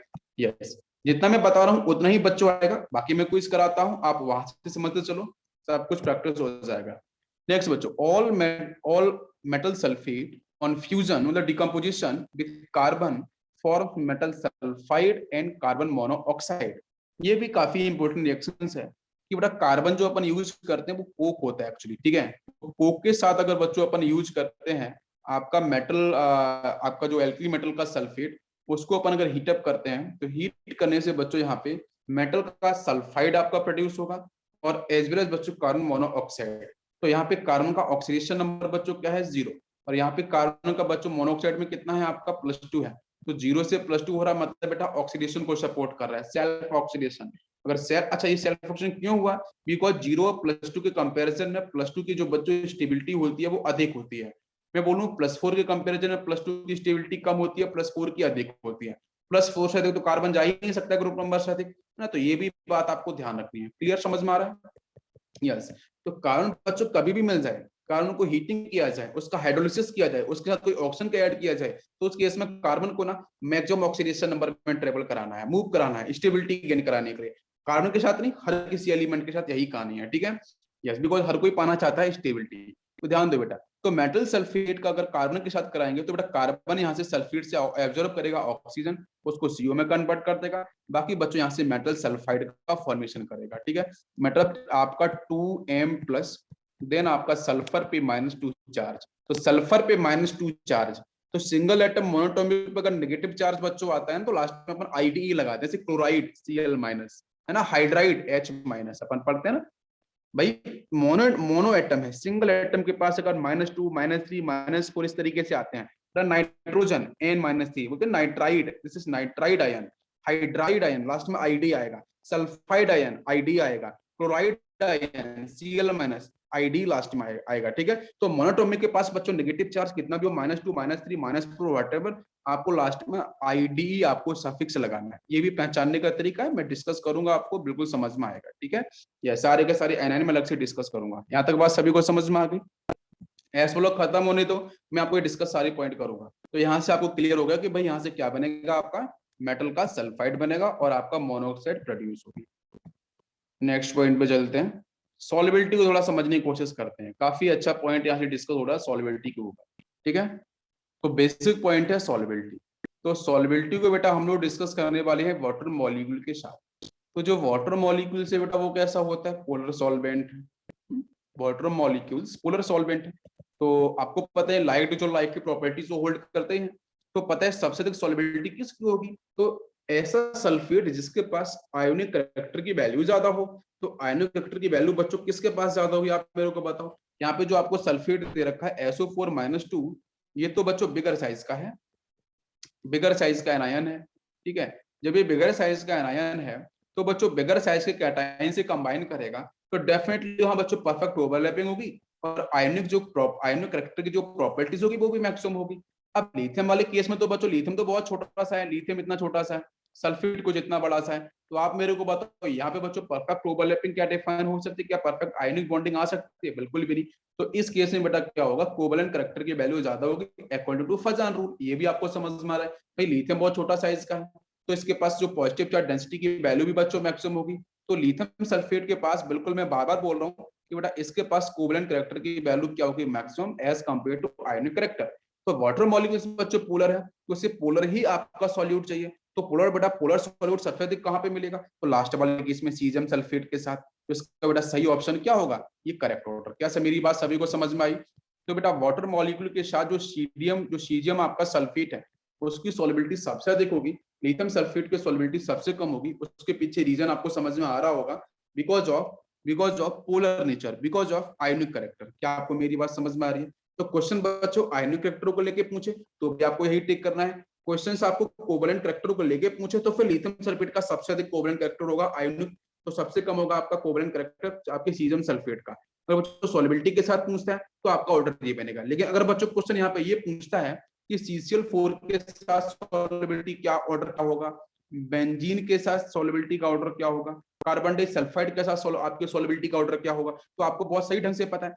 यस, जितना मैं बता रहा हूँ उतना ही बच्चों आएगा, बाकी मैं क्विज कराता हूँ, आप वहां से समझते चलो, सब कुछ प्रैक्टिस हो जाएगा। नेक्स्ट बच्चों, all metal sulphate on fusion मतलब decomposition with carbon form metal sulphide and carbon monoxide. ये भी काफी इंपॉर्टेंट रिएक्शंस है कि बेटा कार्बन जो अपन यूज करते हैं वो कोक होता है एक्चुअली, ठीक है। तो कोक के साथ अगर बच्चों अपन यूज करते हैं आपका मेटल, आपका जो एल्कली मेटल का सल्फेट, उसको अपन अगर हीटअप करते हैं तो हीट करने से बच्चों यहाँ पे मेटल का सल्फाइड आपका प्रोड्यूस होगा और एज वेल एज बच्चों कार्बन मोनोऑक्साइड। तो यहाँ पे कार्बन का ऑक्सीडेशन नंबर बच्चों क्या है 0, और यहाँ पे कार्बन का बच्चों मोनोऑक्साइड में कितना है आपका +2 है। तो 0 से +2 हो रहा मतलब बेटा ऑक्सीडेशन को सपोर्ट कर रहा है, सेल्फ ऑक्सीडेशन। अगर सेल्फ, अच्छा ये सेल्फ ऑक्सीडेशन क्यों हुआ, बिकॉज 0 और +2 के कंपैरिजन में +2 की जो बच्चों स्टेबिलिटी होती है वो अधिक होती है। मैं बोलूँ +4 के कंपैरिजन में +2 की स्टेबिलिटी कम होती है, +4 की अधिक होती है। +4 से अधिक तो कार्बन जा ही नहीं सकता ग्रुप नंबर से अधिक ना, तो ये भी बात आपको ध्यान रखनी है। क्लियर, समझ में आ रहा है? यस। तो कार्बन बच्चों कभी भी मिल जाए, कार्बन को हीटिंग किया जाए, उसका हाइड्रोलिसिस किया जाए, उसके साथ कोई ऑक्सीजन का ऐड किया जाए, तो उस केस में कार्बन को ना मैक्सिमम ऑक्सीडेशन नंबर में ट्रेवल कराना है, मूव कराना है, स्टेबिलिटी गेन कराने के लिए। कार्बन के साथ नहीं, हर किसी एलिमेंट के साथ यही कहानी है, ठीक है। यस, बिकॉज हर कोई पाना चाहता है स्टेबिलिटी। तो ध्यान दो बेटा, तो मेटल सल्फेट का अगर कार्बन के साथ कराएंगे तो बेटा कार्बन यहाँ से सल्फेट से एब्जॉर्ब करेगा ऑक्सीजन, उसको सीओ में कन्वर्ट कर देगा, बाकी बच्चों यहाँ से मेटल सल्फाइड का फॉर्मेशन करेगा, ठीक है। मतलब आपका 2m प्लस देन आपका सल्फर पे -2 चार्ज, तो सल्फर पे -2 चार्ज, तो सिंगल एटम मोनोटोमिक पे अगर नेगेटिव चार्ज बच्चों आता है तो लास्ट में अपन आईडीई लगाते हैं, जैसे क्लोराइड Cl- है ना, हाइड्राइड H- अपन पढ़ते हैं ना भाई। मोनो एटम है, सिंगल एटम के पास अगर -2 -3 -4 इस तरीके से आते हैं। नाइट्रोजन N-3 बोलते हैं nitride, this is nitride ion, hydride ion last में आईडी आएगा, सल्फाइड आयन आईडी आएगा, chloride ion Cl- ID last में आएगा, ठीक है। तो मोनोटोमिक के पास बच्चों नेगेटिव चार्ज कितना भी हो, -2 -3 -4 व्हाटएवर, आपको लास्ट में आईडी आपको सफिक्स लगाना है। ये भी पहचानने का तरीका है, मैं डिस्कस करूंगा, आपको बिल्कुल समझ में आएगा, ठीक है। ये सारे के सारे एनाइन में अलग से डिस्कस करूंगा। यहाँ तक बात सभी को समझ में आ गई? ऐसे लोग खत्म होने तो मैं आपको डिस्कस सारी पॉइंट करूंगा। तो यहाँ से आपको क्लियर होगा कि भाई यहाँ से क्या बनेगा, आपका मेटल का सल्फाइड बनेगा और आपका मोनोऑक्साइड प्रोड्यूस होगी। नेक्स्ट पॉइंट पे चलते हैं, सॉल्युबिलिटी को थोड़ा समझने की कोशिश करते हैं। काफी अच्छा पॉइंट यहाँ से डिस्कस हो रहा है सॉल्युबिलिटी के ऊपर, ठीक है। तो बेसिक पॉइंट है सॉल्युबिलिटी। तो सॉल्युबिलिटी को बेटा हम लोग डिस्कस करने वाले हैं वाटर मॉलिक्यूल के साथ। तो जो वाटर मॉलिक्यूल से बेटा वो कैसा होता है, polar solvent. Water molecules polar solvent है। तो आपको पता है लाइट, जो लाइट की प्रॉपर्टीज को होल्ड करते हैं, तो पता है सबसे अधिक सॉल्युबिलिटी किसकी होगी, तो ऐसा सल्फेट जिसके पास आयोनिक करैक्टर की वैल्यू ज्यादा हो। तो आयोनिक करैक्टर की वैल्यू बच्चों किसके पास ज्यादा होगी, आप मेरे को बताओ। यहाँ पे जो आपको सल्फेट दे रखा है SO4-2, ये तो बच्चों बिगर साइज का है, बिगर साइज का एनायन है, ठीक है। जब ये बिगर साइज का एनायन है तो बच्चों बिगर साइज के कैटायन से कंबाइन करेगा तो डेफिनेटली वहां बच्चों परफेक्ट ओवरलैपिंग होगी और आयनिक करैक्टर की जो प्रॉपर्टीज होगी वो भी मैक्सिमम होगी। अब लिथियम वाले केस में तो बच्चों लिथियम तो बहुत छोटा सा है, लिथियम इतना छोटा सा है, सल्फेट को जितना बड़ा सा है। तो आप मेरे को बताओ यहाँ पे बच्चों परफेक्ट ओवरलैपिंग क्या डिफाइन हो सकती है, क्या परफेक्ट आयनिक बॉन्डिंग आ सकती है, बिल्कुल भी नहीं। तो इस केस में बेटा क्या होगा, कोवलेंट करैक्टर की वैल्यू ज्यादा होगी अकॉर्डिंग टू फजान रूल। ये भी आपको समझ में आ रहा है भाई, लिथियम बहुत छोटा साइज का है तो इसके पास जो पॉजिटिव चार्ज डेंसिटी की वैल्यू भी बच्चों मैक्सिमम होगी। तो लिथियम सल्फेट के पास बिल्कुल, मैं बार बार बोल रहा हूँ कि बेटा इसके पास कोवलेंट करैक्टर की वैल्यू क्या होगी, maximum as compare to ionic character. तो वाटर मॉलिक्यूल्स बच्चों पोलर है तो इसे पोलर ही आपका सॉल्यूट चाहिए। तो पोलर बेटा पोलर सॉल्यूट सबसे अधिक कहाँ पे मिलेगा, तो लास्ट वाले केस में सीजियम सल्फेट के साथ। तो इसका बेटा सही ऑप्शन क्या होगा, ये करेक्ट ऑर्डर। क्या सर मेरी बात सभी को समझ में आई? तो बेटा वाटर मॉलिक्यूल के साथ जो सीजियम आपका सल्फेट है उसकी सॉल्युबिलिटी सबसे अधिक होगी, लिथियम सल्फेट की सॉल्युबिलिटी सबसे कम होगी। उसके पीछे रीजन आपको समझ में आ रहा होगा, because of polar nature, because of ionic character. क्या आपको मेरी बात समझ में आ रही है? तो क्वेश्चन बच्चों आयनिक करैक्टर को लेके पूछे तो भी आपको यही टिक करना है, क्वेश्चन आपको कोवलेंट करैक्टर को लेके पूछे तो फिर लिथियम सल्फेट का सबसे अधिक कोवलेंट करैक्टर होगा, आयनिक तो सबसे कम होगा आपका कोवलेंट करैक्टर आपके सीजियम सल्फेट का। अगर बच्चों सॉल्युबिलिटी के साथ पूछता है तो आपका ऑर्डर ये बनेगा। लेकिन अगर बच्चों क्वेश्चन यहाँ पे ये पूछता है कि CCl4 के साथ सॉल्युबिलिटी क्या ऑर्डर का होगा, बेंजीन के साथ सॉल्युबिलिटी का ऑर्डर क्या होगा, कार्बन डाइसल्फाइड के साथ आपके सॉल्युबिलिटी का ऑर्डर क्या होगा, तो आपको बहुत सही ढंग से पता है।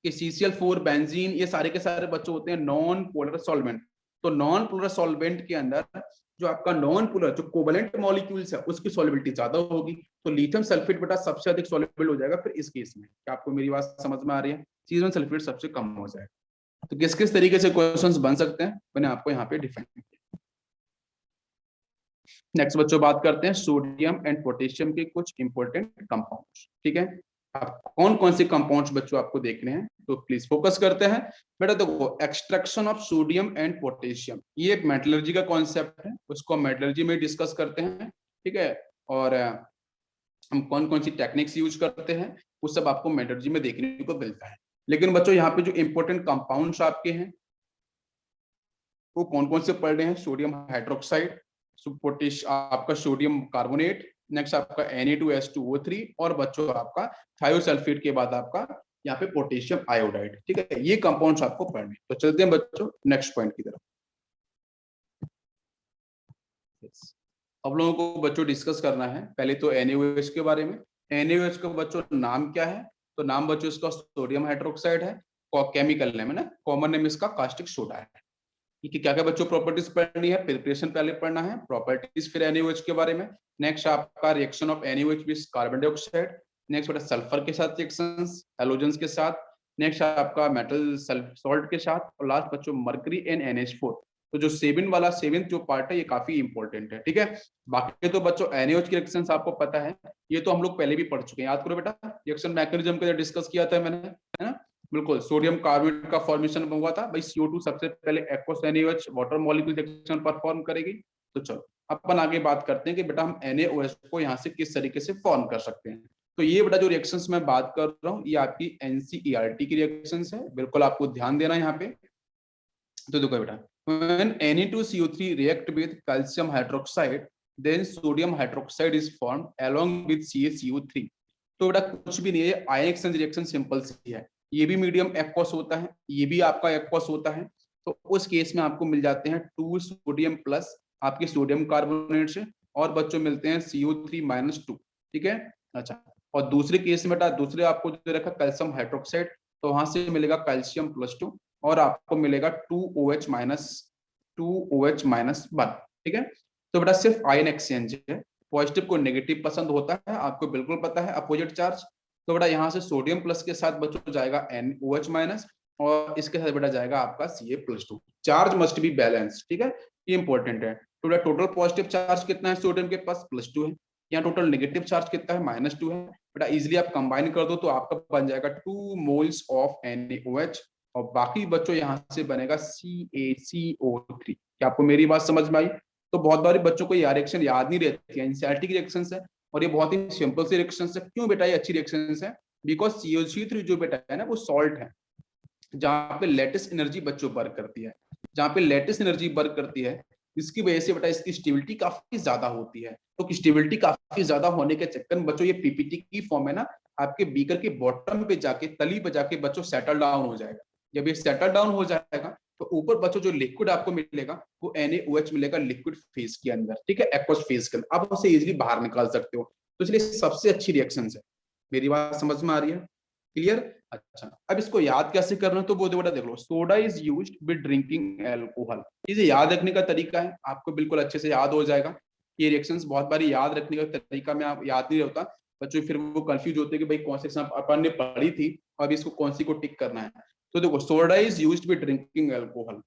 कि CCl4 बेंजीन ये सारे के सारे बच्चों होते हैं नॉन पोलर सॉल्वेंट। तो नॉन पोलर सॉल्वेंट के अंदर जो आपका नॉन पोलर जो कोवलेंट मॉलिक्यूल्स है उसकी सॉल्युबिलिटी ज्यादा होगी, तो लिथियम सल्फेट बेटा सबसे अधिक सॉल्युबल हो जाएगा फिर इस केस में। क्या आपको मेरी बात समझ में आ रही है? सीजन सल्फेट सबसे कम हो जाएगा। तो किस किस तरीके से क्वेश्चंस बन सकते हैं मैंने आपको यहाँ पे डिफाइन किया। नेक्स्ट बच्चों बात करते हैं सोडियम एंड पोटेशियम के कुछ इंपॉर्टेंट कंपाउंड्स। ठीक है, अब कौन कौन से कंपाउंड्स बच्चों आपको देखने हैं तो प्लीज फोकस करते हैं। बेटा देखो, extraction of sodium and potassium ये एक मेटलर्जी का कॉन्सेप्ट है, उसको मेटलर्जी में डिस्कस करते हैं। ठीक है, और हम कौन कौन सी टेक्निक्स यूज करते हैं वो सब आपको मेटलर्जी में देखने को मिलता है। लेकिन बच्चों यहाँ पे जो इंपॉर्टेंट कंपाउंड्स आपके हैं वो कौन कौन से पढ़ रहे हैं? सोडियम हाइड्रोक्साइड, पोटेश आपका सोडियम कार्बोनेट, नेक्स्ट आपका Na2H2O3 और बच्चों आपका थायोसल्फेट के बाद आपका यहाँ पे पोटेशियम आयोडाइड। ठीक है, ये कंपाउंड्स आपको पढ़ने। तो चलते हैं बच्चों नेक्स्ट पॉइंट की तरफ। अब लोगों को बच्चों डिस्कस करना है पहले तो NaOH के बारे में। NaOH का बच्चों नाम क्या है? तो नाम बच्चों इसका सोडियम हाइड्रोक्साइड है, केमिकल नेम है ना, कॉमन नेम इसका कास्टिक सोडा है। कि क्या क्या बच्चों प्रॉपर्टीज पढ़नी है, प्रिपरेशन पहले पढ़ना है, प्रॉपर्टीज फिर NaOH के बारे में। नेक्स्ट आपका reaction of NaOH with carbon dioxide, next बेटा सल्फर के साथ रिएक्शंस, हैलोजेंस के साथ, नेक्स्ट आपका मेटल सॉल्ट के साथ, और लास्ट बच्चों मर्करी एंड NH4। तो जो सेवेंथ जो पार्ट है ये काफी इंपॉर्टेंट है। ठीक है, बाकी तो बच्चों NaOH के रिएक्शंस आपको पता है, ये तो हम लोग पहले भी पढ़ चुके हैं, याद करो बेटा, रिएक्शन मैकेनिज्म के डिस्कस किया था मैंने, है ना। बिल्कुल, सोडियम कार्बोनेट का फॉर्मेशन हुआ था भाई, CO2 सबसे पहले aqueous NaOH water molecule reaction perform करेगी। तो चलो अपन आगे बात करते हैं कि बेटा हम NaOH को यहाँ से किस तरीके से फॉर्म कर सकते हैं। तो ये बेटा जो रिएक्शंस मैं बात कर रहा हूँ ये आपकी NCERT की रिएक्शंस है, बिल्कुल आपको ध्यान देना यहाँ पे। तो देखो बेटा, when Na2CO3 react with calcium hydroxide then sodium hydroxide is formed along with CaCO3। तो बेटा कुछ भी नहीं है, आयन एक्सचेंज रिएक्शन सिंपल सी है, ये भी मीडियम एक्वस होता है, ये भी आपका एक्वस होता है। तो उस केस में आपको मिल जाते हैं 2 सोडियम प्लस आपके सोडियम कार्बोनेट से, और बच्चों मिलते हैं CO3-2। ठीक है, अच्छा, और दूसरे केस में बेटा दूसरे आपको जो रखा कैल्शियम हाइड्रोक्साइड, तो वहां से मिलेगा कैल्शियम +2 और आपको मिलेगा 2OH-1। ठीक है, तो बेटा सिर्फ आयन एक्सचेंज है, पॉजिटिव को नेगेटिव पसंद होता है, आपको बिल्कुल पता है, अपोजिट चार्ज। तो बेटा यहाँ से सोडियम प्लस के साथ बच्चों जाएगा NOH- और इसके साथ बेटा जाएगा आपका Ca+2। Charge must be balance. ठीक है, ये इंपॉर्टेंट है। तो बेटा टोटल पॉजिटिव चार्ज कितना है सोडियम के पास? +2 है। यहाँ टोटल नेगेटिव चार्ज कितना है? -2 है। बेटा इजिली आप कंबाइन कर दो तो आपका बन जाएगा 2 मोल्स ऑफ NaOH, और बाकी बच्चों यहाँ से बनेगा CaCO3। क्या आपको मेरी बात समझ में आई? तो बहुत बार बच्चों को ये रिएक्शन याद नहीं रहती है, एनसीईआरटी की रिएक्शंस है, और ये बहुत ही सिंपल सी रिएक्शंस है। क्यों बेटा ये अच्छी रिएक्शंस है? बिकॉज COC3 जो बेटा है ना वो सॉल्ट है, जहाँ पे लेटेस्ट एनर्जी बच्चों बर्न करती है, जहाँ पे लेटेस्ट एनर्जी बर्न करती है, इसकी वजह से बेटा इसकी स्टेबिलिटी काफी ज्यादा होती है। तो स्टेबिलिटी काफी ज्यादा होने के चक्कर में बच्चों ये पीपीटी की फॉर्म है ना, आपके बीकर के बॉटम पे जाके, तली पे जाके बच्चों सेटल डाउन हो जाएगा। जब ये सेटल डाउन हो जाएगा तो ऊपर बच्चों जो लिक्विड आपको मिलेगा वो NaOH मिलेगा लिक्विड फेज के अंदर। ठीक है, एक्वस फेज के अंदर आप उसे इजिली बाहर निकाल सकते हो। तो इसलिए सबसे अच्छी रिएक्शन है। मेरी बात समझ में आ रही है? क्लियर? अच्छा, अब इसको याद कैसे करना है तो वो बेटा देख लो, soda is used with drinking alcohol. इसे याद रखने का तरीका है, आपको बिल्कुल अच्छे से याद हो जाएगा। ये रिएक्शंस बहुत बार याद रखने का तरीका में आप याद नहीं होता बच्चों, फिर वो कंफ्यूज होते हैं कि भाई कौन से अपन ने पढ़ी थी, अब इसको कौन सी को टिक करना है। तो देखो, soda is used with drinking alcohol.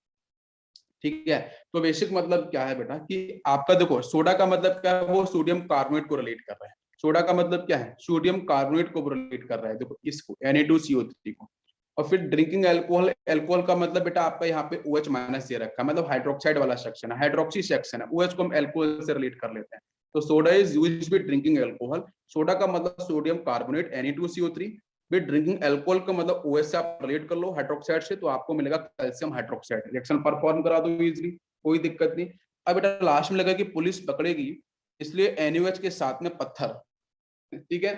ठीक है, तो बेसिक मतलब क्या है बेटा कि आपका देखो सोडा का मतलब क्या है, वो सोडियम कार्बोनेट को रिलेट कर रहा है। सोडा का मतलब क्या है? सोडियम कार्बोनेट को रिलेट कर रहा है, देखो इसको Na2CO3 को। और फिर ड्रिंकिंग अल्कोहल, अल्कोहल का मतलब बेटा आपका यहाँ पे OH- दे रखा है, मतलब हाइड्रोक्साइड वाला सेक्शन है, हाइड्रोक्सी सेक्शन है, OH को हम अल्कोहल से रिलेट कर लेते हैं। तो soda is used with drinking alcohol. Soda का मतलब sodium carbonate Na2CO3, with drinking alcohol का मतलब OH से आप रिलेट कर लो हाइड्रोक्साइड से, तो आपको मिलेगा कैल्शियम हाइड्रोक्साइड। रिएक्शन परफॉर्म करा दो इजीली, कोई दिक्कत नहीं। अब बेटा लास्ट में लगा कि पुलिस पकड़ेगी, इसलिए NaOH के साथ में पत्थर। ठीक है,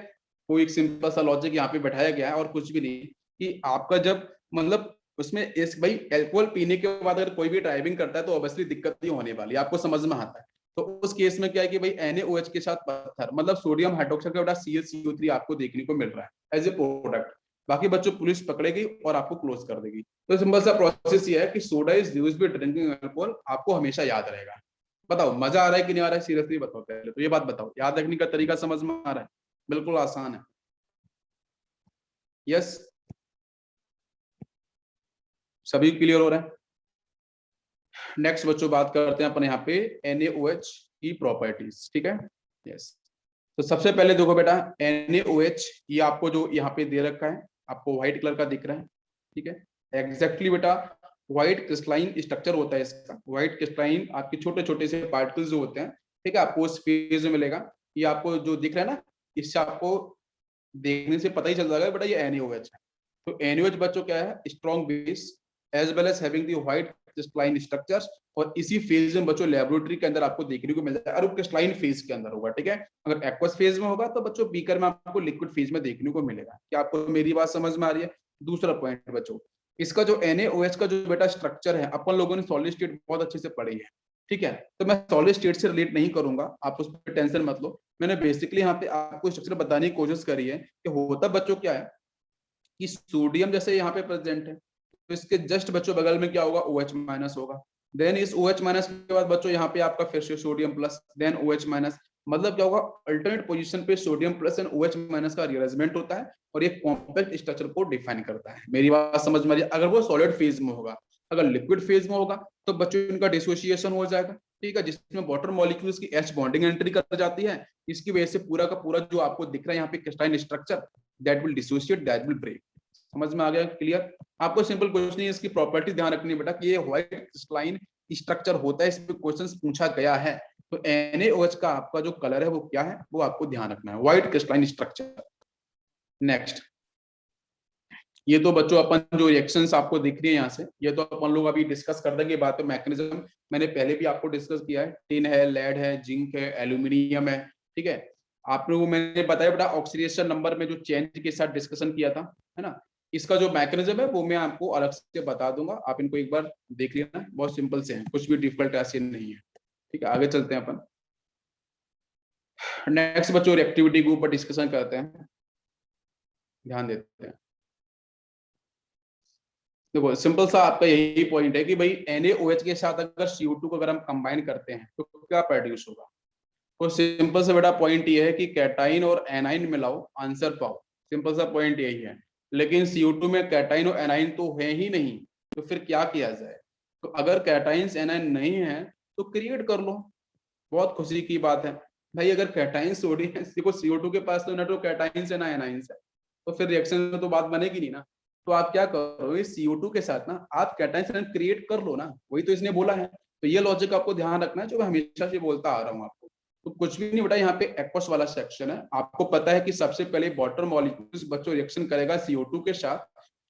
कोई एक सिंपल सा लॉजिक यहाँ पे बैठाया गया है और कुछ भी नहीं, कि आपका जब मतलब उसमें इस भाई अल्कोहल पीने के बाद अगर कोई भी ड्राइविंग करता है तो ऑब्वियसली दिक्कत नहीं होने वाली, आपको समझ में आता है। तो उस केस में क्या है कि भाई NaOH के साथ पत्थर मतलब सोडियम हाइड्रोक्साइड का बेटा CaCO3 आपको देखने को मिल रहा है एज ए प्रोडक्ट। बाकी बच्चों पुलिस पकड़ेगी और आपको क्लोज कर देगी। तो सिंपल सा प्रोसेस ये है कि soda is used by drinking alcohol, आपको हमेशा याद रहेगा। बताओ मजा आ रहा है कि नहीं आ रहा है, सीरियसली बताओ पहले तो ये बात बताओ, याद रखने का तरीका समझ में आ रहा है? बिल्कुल आसान है। यस, सभी क्लियर हो रहा है? नेक्स्ट बच्चों बात करते हैं अपन यहाँ पे NaOH की प्रॉपर्टीज, ठीक है। यस, तो सबसे पहले देखो बेटा NaOH, ये आपको जो यहाँ पे दे रखा है, आपको व्हाइट कलर का दिख रहा है, ठीक है। एग्जैक्टली बेटा व्हाइट क्रिस्टलाइन स्ट्रक्चर होता है इसका। व्हाइट क्रिस्टलाइन आपके छोटे छोटे से पार्टिकल्स जो होते हैं, ठीक है, आपको उस फेज में मिलेगा। ये आपको जो दिख रहा है ना, इससे आपको देखने से पता ही चल जाएगा बेटा ये NaOH है। तो NaOH बच्चों क्या है, strong base as well as having the white crystalline structures, और इसी फेज में बच्चों लेबोरेटरी के अंदर आपको देखने को मिल जाएगा, और क्रिस्टलाइन फेज के अंदर होगा, ठीक है। अगर एक्वस फेज में होगा तो बच्चों बीकर में आपको लिक्विड फेज में देखने को मिलेगा। क्या आपको मेरी बात समझ में आ रही है? दूसरा पॉइंट बच्चों, इसका जो NaOH का जो बेटा स्ट्रक्चर है, अपन लोगों ने सॉलिड स्टेट बहुत अच्छे से पढ़ी है, ठीक है। तो मैं सॉलिड स्टेट से रिलेट नहीं करूंगा, आप उस पर टेंशन मत लो। मैंने बेसिकली यहाँ पे आपको स्ट्रक्चर बताने की कोशिश करी है कि होता बच्चों क्या है कि सोडियम जैसे यहाँ पे प्रेजेंट है, तो इसके जस्ट बच्चों बगल में क्या होगा, OH माइनस होगा। देन इस OH माइनस के बाद बच्चों यहाँ पे आपका फिर से sodium plus, then OH minus, मतलब क्या होगा, अल्टरनेट पोजीशन पे sodium plus and OH minus का रिअरेंजमेंट होता है और ये कॉम्पैक्ट स्ट्रक्चर को डिफाइन करता है। मेरी बात समझ में आ रही है? अगर वो सॉलिड फेज में होगा, अगर लिक्विड फेज में होगा तो बच्चों इनका डिसोसिएशन हो जाएगा, ठीक है, जिसमें वाटर मॉलिक्यूल्स की H बॉन्डिंग एंट्री कर जाती है। इसकी वजह से पूरा का पूरा जो आपको दिख रहा है यहाँ पे crystalline structure, that will dissociate, that will break. समझ में आ गया? क्लियर? आपको सिंपल क्वेश्चन नहीं है, इसकी प्रॉपर्टी ध्यान रखनी है बेटा कि ये व्हाइट क्रिस्टलाइन स्ट्रक्चर होता है, इस पे क्वेश्चंस पूछा गया है। तो NaOH का आपका जो कलर है वो क्या है, वो आपको ध्यान रखना है, व्हाइट क्रिस्टलाइन स्ट्रक्चर। नेक्स्ट, ये तो बच्चों अपन जो रिएक्शंस आपको दिख रही है यहाँ से, ये तो अपन लोग अभी डिस्कस कर देंगे। बात है मैकेनिज्म, मैंने पहले भी आपको डिस्कस किया है, टिन है, लेड है, जिंक है, एल्यूमिनियम है, ठीक है। आप लोगों को मैंने बताया बेटा ऑक्सीडेशन नंबर में जो चेंज के साथ डिस्कशन किया था, है ना। इसका जो मैकेनिज्म है वो मैं आपको अलग से बता दूंगा, आप इनको एक बार देख लेना, बहुत सिंपल से है, कुछ भी डिफिकल्ट ऐसे नहीं है, ठीक है। आगे चलते हैं अपन, नेक्स्ट बच्चों रिएक्टिविटी के ऊपर डिस्कशन करते हैं, ध्यान देते हैं। देखो सिंपल सा आपका यही पॉइंट है कि भाई NaOH के साथ अगर CO2 को अगर हम कंबाइन करते हैं तो क्या प्रोड्यूस होगा। तो सिंपल सा बड़ा पॉइंट ये है कि कैटाइन और एनाइन मिलाओ, आंसर पाओ। सिंपल सा पॉइंट यही है। लेकिन CO2 में कैटाइन और एनाइन तो है ही नहीं, तो फिर क्या किया जाए। तो अगर कैटाइंस एनाइन नहीं है तो क्रिएट कर लो, बहुत खुशी की बात है भाई। अगर कैटाइन सोडियम, देखो CO2 के पास तो ना तो कैटाइंस है ना एनाइंस है, तो फिर रिएक्शन में तो बात बनेगी नहीं ना। तो आप क्या करो, इस CO2 के साथ ना आप कैटाइंस एनाइन क्रिएट कर लो ना, वही तो इसने बोला है। तो ये लॉजिक आपको ध्यान रखना है, जो मैं हमेशा से बोलता आ रहा हूँ आपको। तो कुछ भी नहीं बेटा, यहाँ पे एक्वस वाला सेक्शन है। आपको पता है कि सबसे पहले वाटर मॉलिक्यूल्स बच्चों रिएक्शन करेगा CO2 के साथ,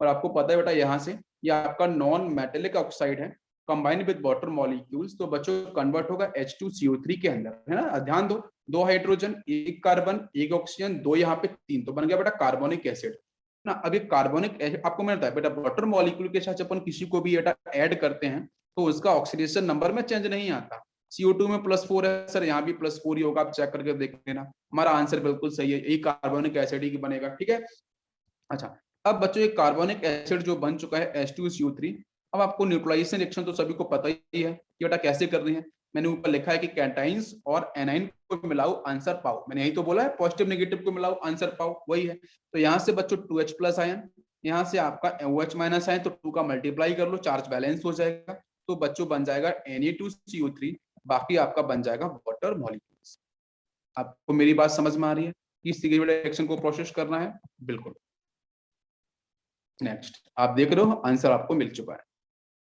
और आपको पता है बेटा यहाँ से ये आपका नॉन मेटेलिक ऑक्साइड है, कंबाइन विद वाटर मॉलिक्यूल्स, तो बच्चों कन्वर्ट होगा H2CO3 के अंदर, है ना। ध्यान दो, दो हाइड्रोजन, एक कार्बन, एक ऑक्सीजन, दो यहाँ पे तीन, तो बन गया बेटा कार्बोनिक एसिड ना। अभी कार्बोनिक एसिड आपको मिलता है बेटा, वाटर मॉलिक्यूल के साथ अपन किसी को भी बेटा ऐड करते हैं तो उसका ऑक्सीडेशन नंबर में चेंज नहीं आता। CO2 में +4 है सर, यहाँ भी +4 ही होगा, आप चेक करके देख लेना। हमारा आंसर बिल्कुल सही है, यही कार्बोनिक एसिड ही बनेगा, ठीक है। अच्छा, अब बच्चों एक कार्बोनिक एसिड जो बन चुका है H2CO3, अब आपको न्यूट्रलाइजेशन रिएक्शन तो सभी को पता ही है कि बेटा कैसे करनी है। मैंने ऊपर लिखा है कि कैटाइंस और एनाइन को मिलाओ, आंसर पाओ। मैंने यही तो बोला है, पॉजिटिव नेगेटिव को मिलाओ, आंसर पाओ, वही है। तो यहाँ से बच्चों 2H+ आयन, यहाँ से आपका OH- आयन, तो 2 का मल्टीप्लाई कर लो, चार्ज बैलेंस हो जाएगा। तो बच्चों बन जाएगा Na2CO3, बाकी आपका बन जाएगा वाटर मॉलिक्यूल्स। आपको मेरी बात समझ में आ रही है कि इस रिएक्शन को प्रोसेस करना है? बिल्कुल। नेक्स्ट, आप देख रहे हो आंसर आपको मिल चुका है।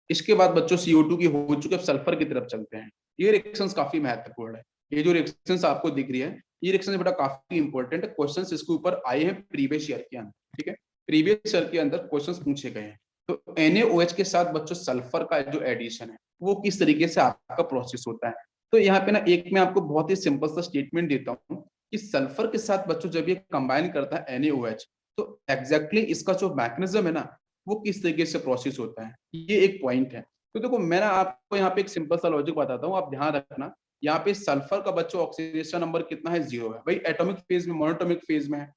इसके बाद बच्चों CO2 की हो चुके, अब सल्फर की तरफ चलते हैं। ये रिएक्शंस काफी महत्वपूर्ण है। ये जो रिएक्शंस आपको दिख रही है, ये रिएक्शंस बेटा काफी इंपॉर्टेंट है। क्वेश्चंस इसके ऊपर आए हैं प्रीवियस ईयर के अंदर, ठीक है। प्रीवियस ईयर के अंदर क्वेश्चंस पूछे गए हैं। तो NaOH के साथ बच्चों सल्फर का जो एडिशन है वो किस तरीके से आपका प्रोसेस होता है। तो यहाँ पे ना एक मैं आपको बहुत ही सिंपल सा स्टेटमेंट देता हूँ कि सल्फर के साथ बच्चों जब ये कंबाइन करता है NaOH, तो एग्जैक्टली इसका जो मैकेनिज्म है ना वो किस तरीके से प्रोसेस होता है, ये एक पॉइंट है। तो देखो मैं ना आपको यहाँ पे एक सिंपल सा लॉजिक बताता हूँ, आप ध्यान रखना। यहाँ पे सल्फर का बच्चों ऑक्सीडेशन नंबर कितना है, 0 है भाई, एटॉमिक फेज में, मोनोटॉमिक फेज में है।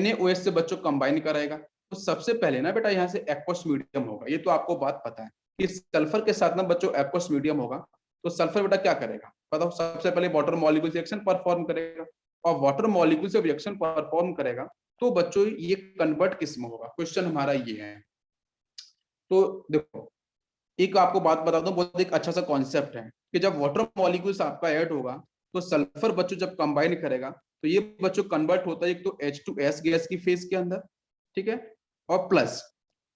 NaOH से बच्चों कंबाइन कराएगा, तो सबसे पहले ना बेटा यहाँ से एक्वस मीडियम होगा, ये तो आपको बात पता है कि सल्फर के साथ ना बच्चों एक्वस मीडियम होगा। तो सल्फर बेटा क्या करेगा बताओ, सबसे पहले वाटर मॉलिक्यूल से रिएक्शन परफॉर्म करेगा, और वाटर मॉलिक्यूल से रिएक्शन परफॉर्म करेगा तो बच्चों ये कन्वर्ट किस में होगा, क्वेश्चन हमारा ये है। तो देखो एक आपको बात बता दूं, बहुत एक अच्छा सा कॉन्सेप्ट है कि जब वाटर मॉलिक्यूल्स आपका ऐड होगा तो सल्फर बच्चों जब कंबाइन करेगा तो ये बच्चों कन्वर्ट होता है एक तो H2S गैस की फेज के अंदर, ठीक है, और प्लस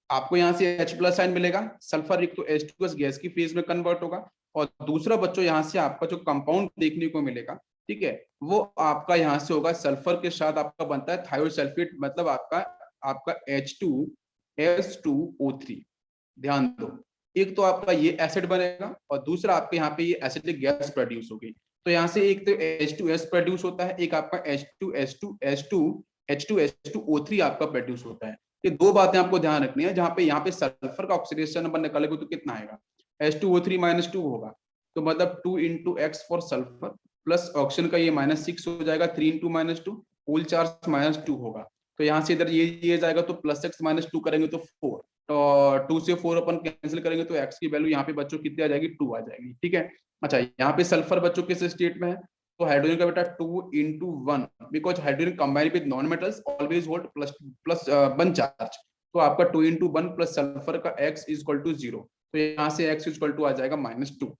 आपको यहाँ से H प्लस साइन मिलेगा, सल्फर एक तो H2S गैस की फेज में कन्वर्ट होगा, और दूसरा बच्चों यहाँ से आपका जो कंपाउंड देखने को मिलेगा, ठीक है, वो आपका यहाँ से होगा सल्फर के साथ आपका बनता है थायोसल्फेट, मतलब आपका आपका H2S2O3। ध्यान दो, एक तो आपका ये एसिड बनेगा और दूसरा आपके यहाँ पे ये एसिडिक गैस प्रोड्यूस होगी। तो यहाँ से एक तो H2S प्रोड्यूस होता है, एक आपका H2S2O3 आपका प्रोड्यूस होता है। ये दो बातें आपको ध्यान रखनी है, जहाँ पे यहाँ पे सल्फर का ऑक्सीडेशन नंबर निकालेगा तो कितना आएगा, H2O3 - 2 होगा, तो मतलब 2 × X for sulphur plus oxygen का ये -6 हो जाएगा, 3 × -2 होल चार्ज -2 होगा। तो यहाँ से इधर ये जाएगा तो +x - 2 करेंगे तो 4, तो 2 से 4 अपन कैंसिल करेंगे तो x की वैल्यू यहाँ पे बच्चों कितनी आ जाएगी, 2 आ जाएगी, ठीक है। अच्छा यहाँ पे सल्फर बच्चों किस स्टेट में है, तो हाइड्रोजन का बेटा 2 × 1, because hydrogen combine with non metals always hold plus 1 charge, तो आपका 2 × 1 प्लस सल्फर का x = 0, तो यहाँ से x = आ जाएगा -2।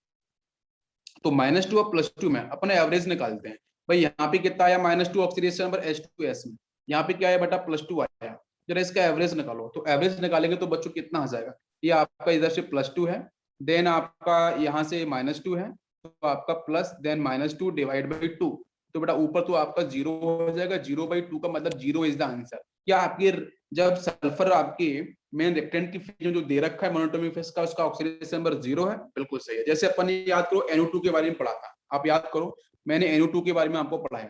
तो -2 और +2 में अपने एवरेज निकालते हैं भाई, यहाँ पे कितना आया -2 ऑक्सीडेशन नंबर H2S में, यहाँ पे क्या आया बेटा +2 आया, जरा इसका एवरेज निकालो, तो एवरेज निकालेंगे तो बच्चों कितना आ जाएगा, ये आपका इधर से +2 है, देन आपका यहाँ से -2 है, तो आपका प्लस देन -2 डिवाइड बाई 2, तो बेटा ऊपर तो आपका 0 हो जाएगा, 0/2 का मतलब 0 इज द आंसर। क्या आपके जब सल्फर आपके मेन रिएक्टेंट की फेज जो दे रखा है मोनोटोमिक फेज का, उसका ऑक्सीडेशन नंबर 0 है, बिल्कुल सही है। जैसे अपन ने याद करो NO2 के बारे में पढ़ा था, आप याद करो मैंने NO2 के बारे में आपको पढ़ाया,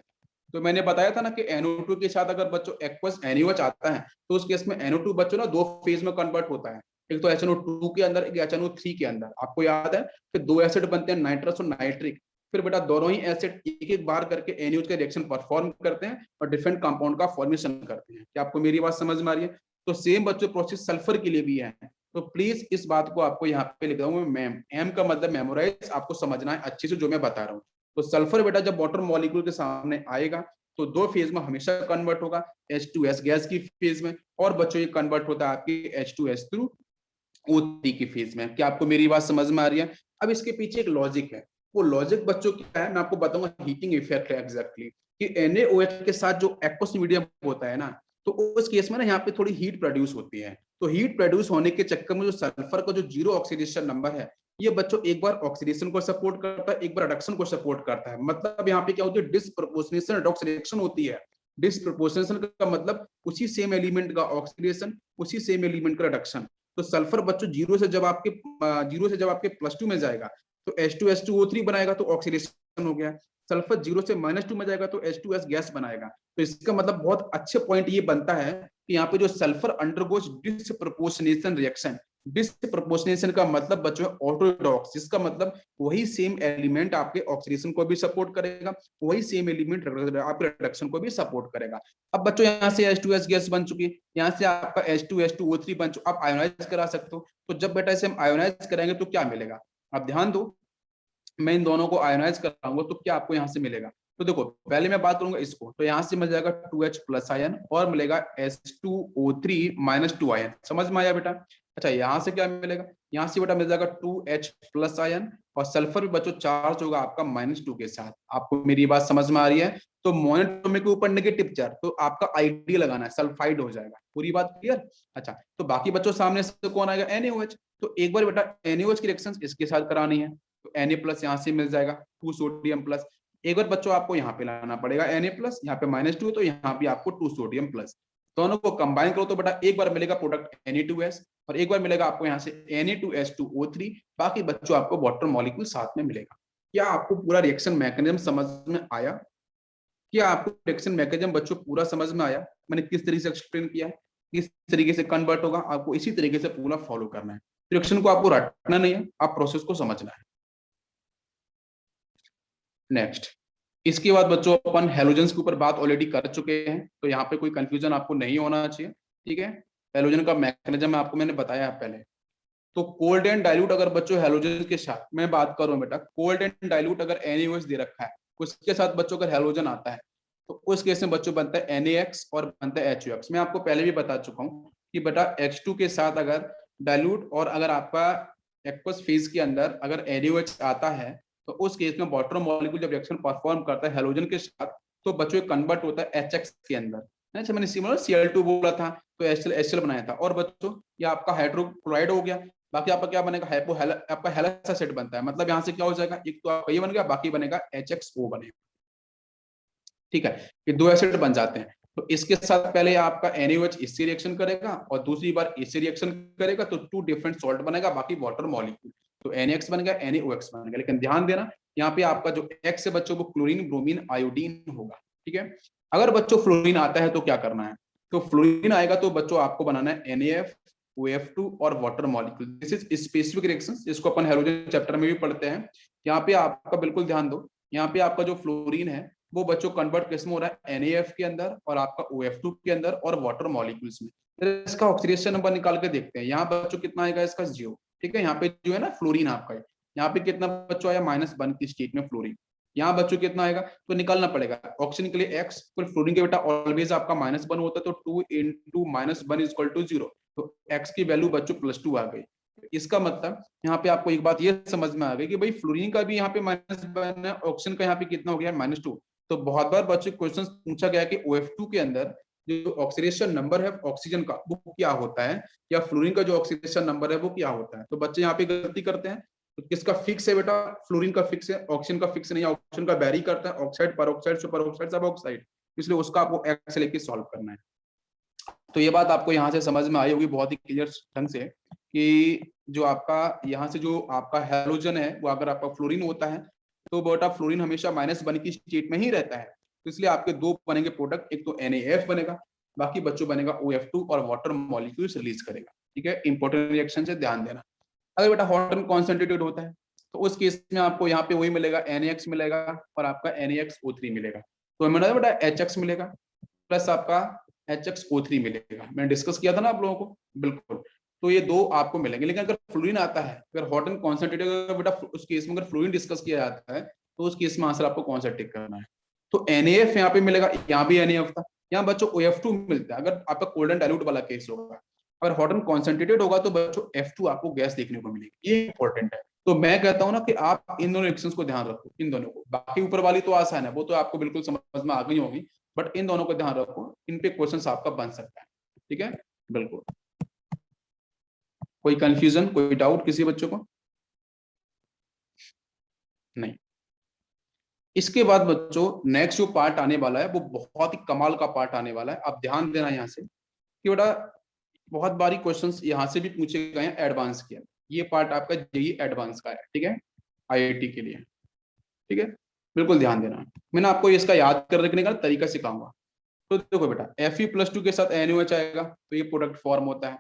तो मैंने बताया था ना कि NO2 के साथ अगर बच्चों एक्वस NaOH आता है तो उस केस में NO2 बच्चों ना दो फेज में कन्वर्ट होता है, एक तो HNO2 के अंदर, एक HNO3 के अंदर, आपको याद है, फिर दो एसिड बनते हैं नाइट्रस और नाइट्रिक, फिर बेटा दोनों ही एसिड एक एक बार करके NaOH का रिएक्शन परफॉर्म करते हैं और डिफरेंट कंपाउंड का फॉर्मेशन करते हैं। क्या आपको मेरी बात समझ में आ रही है? तो सेम बच्चों प्रोसेस सल्फर के लिए भी है, तो प्लीज इस बात को आपको यहाँ पे लिख रहा हूँ मैम, एम का मतलब मेमोराइज, आपको समझना है अच्छे से जो मैं बता रहा हूँ। तो सल्फर बेटा जब वाटर मॉलिक्यूल के सामने आएगा तो दो फेज में हमेशा कन्वर्ट होगा, H2S गैस की फेज में, और बच्चों ये कन्वर्ट होता है आपकी H2S2O3 की फेज में। क्या आपको मेरी बात समझ में आ रही है? अब इसके पीछे एक लॉजिक है, वो लॉजिक बच्चों क्या है मैं आपको बताऊंगा, हीटिंग इफेक्ट है एग्जैक्टली, कि NaOH के साथ जो एक्वस मीडियम होता है ना, तो उस केस में ना यहाँ पे थोड़ी हीट प्रोड्यूस होती है, तो हीट प्रोड्यूस होने के चक्कर में जो सल्फर का जो 0 ऑक्सीडेशन नंबर है, ये बच्चों एक बार ऑक्सीडेशन को सपोर्ट करता है, एक बार रिडक्शन को सपोर्ट करता है। मतलब यहाँ पे क्या होती है, डिसप्रोपोर्शनेशन रिडॉक्स रिएक्शन होती है। डिसप्रोपोर्शनेशन का मतलब उसी सेम एलिमेंट का ऑक्सीडेशन, उसी सेम एलिमेंट का रिडक्शन। तो सल्फर बच्चों 0 से जब आपके +2 में जाएगा तो H2S2O3 बनाएगा, तो ऑक्सीडेशन हो गया। सल्फर 0 से -2 में जाएगा तो H2S गैस बनाएगा। तो इसका मतलब बहुत अच्छे पॉइंट ये बनता है कि यहाँ पे जो sulphur undergoes disproportionation reaction, disproportionation का मतलब बच्चों ऑर्थोडॉक्स, जिसका मतलब वही सेम एलिमेंट आपके ऑक्सीडेशन को भी सपोर्ट करेगा, वही सेम एलिमेंट आपके रिडक्शन को भी सपोर्ट करेगा। अब बच्चों यहाँ से H2S गैस बन चुकी है, यहाँ से आपका H2S2O3 बन चुका, आप आयोनाइज करा सकते हो। तो जब बेटा इसे हम आयोनाइज कराएंगे तो क्या मिलेगा, आप ध्यान दो, मैं इन दोनों को आयोनाइज कराऊंगा तो क्या आपको यहाँ से मिलेगा। तो देखो पहले मैं बात करूंगा इसको, तो यहाँ से मिल जाएगा 2H प्लस आयन और मिलेगा H2O3 - 2 आयन, समझ में आया बेटा। अच्छा यहाँ से क्या मिलेगा, यहाँ से बेटा मिल जाएगा 2H प्लस आयन, और सल्फर भी बच्चों चार्ज होगा आपका -2 के साथ। आपको मेरी बात समझ में आ रही है? तो मोनोटोमिक के ऊपर नेगेटिव चार्ज, तो आपका आईडी लगाना है, सल्फाइड हो जाएगा। पूरी बात क्लियर? अच्छा तो बाकी बच्चों सामने से कौन आएगा, NaOH। तो एक बार बेटा NaOH की रिएक्शन इसके साथ करानी है, तो Na+ यहाँ से मिल जाएगा 2 सोडियम प्लस। एक बार बच्चों आपको यहाँ पे लाना पड़ेगा Na+, यहाँ पे -2, तो यहाँ पे आपको 2 सोडियम प्लस। दोनों को कंबाइन करो तो बेटा एक बार मिलेगा प्रोडक्ट Na2S, और एक बार मिलेगा आपको यहाँ से Na2S2O3, बाकी बच्चों आपको वाटर मॉलिक्यूल साथ में मिलेगा। क्या आपको पूरा रिएक्शन मैकेनिज्म समझ में आया? क्या आपको रिएक्शन मैकेनिज्म बच्चों पूरा समझ में आया? मैंने किस तरीके से एक्सप्लेन किया है, किस तरीके से कन्वर्ट होगा, आपको इसी तरीके से पूरा फॉलो करना है। रिएक्शन को आपको रटना नहीं है, आप प्रोसेस को समझना है। नेक्स्ट, इसके बाद बच्चों अपन हेलोजेंस के ऊपर बात ऑलरेडी कर चुके हैं, तो यहाँ पे कोई कंफ्यूजन आपको नहीं होना चाहिए, ठीक है। हेलोजन का मैकेनिज्म आपको मैंने बताया पहले। तो कोल्ड एंड डाइल्यूट अगर बच्चों हेलोजन के साथ मैं बात करूं बेटा, कोल्ड एंड डाइल्यूट अगर NaOH दे रखा है उसके साथ बच्चों अगर हेलोजन आता है तो उस केस में बच्चों बनता है NaX और बनता है HOX। मैं आपको पहले भी बता चुका हूँ कि बेटा H2 के साथ अगर डाइल्यूट और अगर आपका एक्वस फेज के अंदर अगर NaOH आता है तो उस केस में वाटर मॉलिक्यूल जब रिएक्शन परफॉर्म करता है हेलोजन के साथ तो बच्चों कन्वर्ट होता है HX के अंदर। अच्छा मैंने सिमिलर Cl2 बोला था तो HCl बनाया था, और बच्चों ये आपका हाइड्रोक्लोराइड हो गया। बाकी आपका क्या बनेगा, आपका हेलस सेट बनता है, मतलब यहाँ से क्या हो जाएगा, एक तो आपका ये बन गया, बाकी बनेगा HXO बनेगा। ठीक है, ये दो एसिड बन जाते हैं। तो इसके साथ पहले आपका NaOH इससे रिएक्शन करेगा और दूसरी बार इससे रिएक्शन करेगा तो टू डिफरेंट सॉल्ट बनेगा, बाकी वाटर मॉलिक्यूल। तो NaX बन गया, NaOX बन गया। लेकिन ध्यान देना यहाँ पे आपका जो X है बच्चों को क्लोरीन ब्रोमीन आयोडीन होगा। ठीक है, अगर बच्चों फ्लोरीन आता है तो क्या करना है, तो फ्लोरीन आएगा तो बच्चों आपको बनाना है NaF OF2 और water molecule. This is specific reactions, जिसको अपन हेलोजन चैप्टर में भी पढ़ते हैं। यहाँ पे आपका बिल्कुल ध्यान दो, यहाँ पे आपका जो फ्लोरीन है वो बच्चों कन्वर्ट किस में हो रहा है, NaF के अंदर और आपका OF2 के अंदर और वाटर मॉलिक्यूल्स में। इसका ऑक्सीडेशन नंबर निकाल के देखते हैं। यहाँ बच्चों कितना आएगा इसका 0। ठीक है, यहाँ पे जो है ना फ्लोरीन आपका है, यहाँ पे कितना बच्चों आया -1 की स्टेट में फ्लोरीन। यहाँ बच्चों कितना आएगा तो निकालना पड़ेगा, ऑक्सीजन के लिए X, तो फ्लोरीन के बेटा ऑलवेज आपका -1 होता है, तो 2 × -1 = 0। तो X की वैल्यू बच्चों +2 आ गई। इसका मतलब यहाँ पे आपको एक बात ये समझ में आ गई कि भाई फ्लोरीन का भी यहाँ पे -1 है, ऑक्सीजन का यहाँ पे कितना हो गया -2। तो बहुत बार बच्चों क्वेश्चन पूछा गया कि OF2 के अंदर जो ऑक्सीडेशन नंबर है ऑक्सीजन का वो क्या होता है, या फ्लोरीन का जो ऑक्सीडेशन नंबर है वो क्या होता है। तो बच्चे यहाँ पे गलती करते हैं। तो किसका फिक्स है बेटा, फ्लोरीन का फिक्स है, ऑक्सीजन का फिक्स नहीं है। ऑक्सीजन का वैरी करता है, ऑक्साइड पर ऑक्साइड सुपर ऑक्साइड सब ऑक्साइड, इसलिए उसका आपको X लेके सॉल्व करना है। तो ये बात आपको यहाँ से समझ में आई होगी बहुत ही क्लियर ढंग से कि जो आपका यहाँ से जो आपका हेलोजन है वो अगर आपका फ्लोरीन होता है तो बेटा फ्लोरीन हमेशा -1 की स्टेट में ही रहता है। तो इसलिए आपके दो बनेंगे प्रोडक्ट, एक तो NaF बनेगा, बाकी बच्चों बनेगा OF2 और वाटर मॉलिक्यूल्स रिलीज करेगा। ठीक है, इंपॉर्टेंट रिएक्शन से ध्यान देना। अगर बेटा हॉट एंड कॉन्सेंट्रेटेड होता है तो उस केस में आपको यहाँ पे वही मिलेगा, NaX मिलेगा और आपका NaXO3 मिलेगा। तो हमें बेटा HX मिलेगा प्लस आपका HXO3 मिलेगा। मैंने डिस्कस किया था ना आप लोगों को, बिल्कुल। तो ये दो आपको मिलेंगे। लेकिन अगर फ्लोरीन आता है, अगर हॉट एंड कॉन्सेंट्रेटेड बेटा उस केस में अगर फ्लोरीन डिस्कस किया जाता है तो उस केस में आंसर आपको कौन सा टिक करना है। तो NaF यहाँ पे मिलेगा, यहाँ भी NaF था, यहाँ बच्चों OF2 मिलता है अगर आपका कोल्ड एंड डाइल्यूट वाला केस होगा। अगर हॉट एंड कॉन्सेंट्रेटेड होगा तो बच्चों F2 आपको गैस देखने को मिलेगी। ये इंपॉर्टेंट है। तो मैं कहता हूं ना कि आप इन दोनों रिएक्शंस को ध्यान रखो, इन दोनों को। बाकी ऊपर वाली तो आसान है, वो तो आपको बिल्कुल समझ में आ गई होगी, बट इन दोनों को ध्यान रखो, इन पे क्वेश्चंस आपका बन सकता है। ठीक है, बिल्कुल। कोई कंफ्यूजन, कोई डाउट किसी बच्चों को? नहीं। इसके बाद बच्चों नेक्स्ट जो पार्ट आने वाला है वो बहुत ही कमाल का पार्ट आने वाला है। आप ध्यान देना यहाँ से कि बेटा बहुत बारी क्वेश्चंस यहाँ से भी पूछे गए हैं एडवांस के। ये पार्ट आपका जेईई एडवांस का है, ठीक है, IIT के लिए। ठीक है, बिल्कुल ध्यान देना। मैंने आपको इसका याद कर रखने का तरीका सिखाऊंगा। तो देखो बेटा Fe+2 के साथ NaOH आएगा तो ये प्रोडक्ट फॉर्म होता है,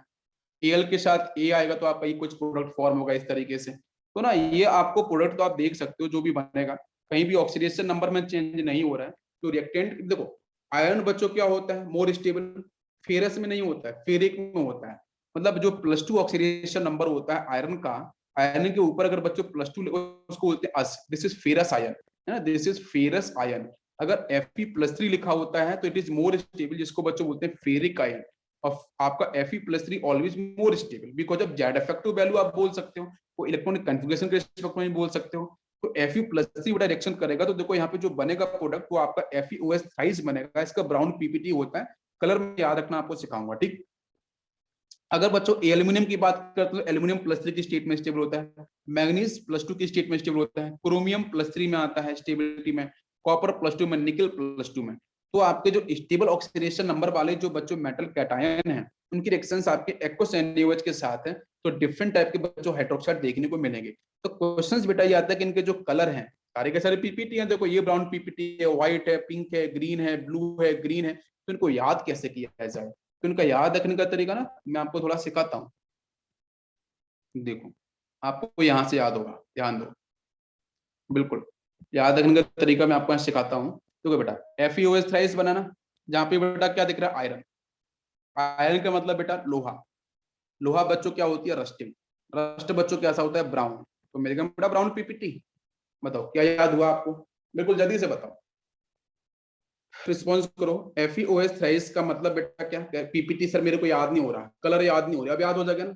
Al के साथ A आएगा तो आपका ये कुछ प्रोडक्ट फॉर्म होगा इस तरीके से। तो ना ये आपको प्रोडक्ट तो आप देख सकते हो जो भी बनेगा, कहीं भी ऑक्सीडेशन नंबर में चेंज नहीं हो रहा है। तो रिएक्टेंट देखो, आयरन बच्चों क्या होता है मोर स्टेबल, फेरस में नहीं होता है, फेरिक में होता है। मतलब जो +2 ऑक्सीडेशन नंबर होता है आयरन का, आयरन के ऊपर अगर बच्चों +2 उसको बोलते हैं अस, दिस इज फेरस आयरन, है ना, दिस इज फेरस आयरन। अगर Fe+3 लिखा होता है तो इट इज मोर स्टेबल, जिसको बच्चों बोलते हैं फेरिक आयरन। और आपका Fe+3 always more stable because of Z effective value आप बोल सकते हो, वो इलेक्ट्रॉनिक कन्फिगरेशन के रिस्पेक्ट में बोल सकते हो। तो Fe+3 बड़ा रिएक्शन करेगा तो देखो यहाँ पे जो बनेगा प्रोडक्ट वो आपका FeOH थ्राइस बनेगा। इसका ब्राउन PPT होता है, कलर में याद रखना आपको सिखाऊंगा। ठीक, अगर बच्चों एल्यूमिनियम की बात करते हैं तो एल्यूमिनियम +3 की स्टेट में स्टेबल होता है, मैग्नीज +2 की स्टेट में स्टेबल होता है, क्रोमियम +3 में आता है स्टेबिलिटी में, कॉपर +2 में, निकल +2 में। तो आपके जो स्टेबल ऑक्सीडेशन नंबर वाले जो बच्चों मेटल कैटायन हैं उनकी रिएक्शंस आपके एक्वस NaOH के साथ है तो डिफरेंट टाइप के बच्चों हाइड्रोक्साइड देखने को मिलेंगे। तो क्वेश्चंस बेटा ये आता है कि इनके जो कलर हैं सारे के सारे PPT हैं। देखो ये ब्राउन PPT है, व्हाइट है, पिंक है, ग्रीन है, ब्लू है, ग्रीन है। तो इनको याद कैसे किया जाए, तो इनका याद रखने का तरीका ना मैं आपको थोड़ा सिखाता हूँ। देखो आपको यहाँ से याद होगा, ध्यान दो, बिल्कुल याद रखने का तरीका मैं आपको यहाँ सिखाता हूँ। देखो बेटा FeOH थ्राइस बनाना, जहाँ पे बेटा क्या दिख रहा है आयरन, आयरन का मतलब बेटा लोहा, लोहा बच्चों क्या होती है रस्टिंग, रस्ट बच्चों कैसा होता है ब्राउन, तो मेरे बेटा ब्राउन पीपीटी। बताओ क्या याद हुआ आपको, बिल्कुल जल्दी से बताओ, रिस्पॉन्स करो। FeOH थ्राइस का मतलब बेटा क्या, पीपीटी सर मेरे को याद नहीं हो रहा, कलर याद नहीं हो रहा, अब याद हो जाएगा ना।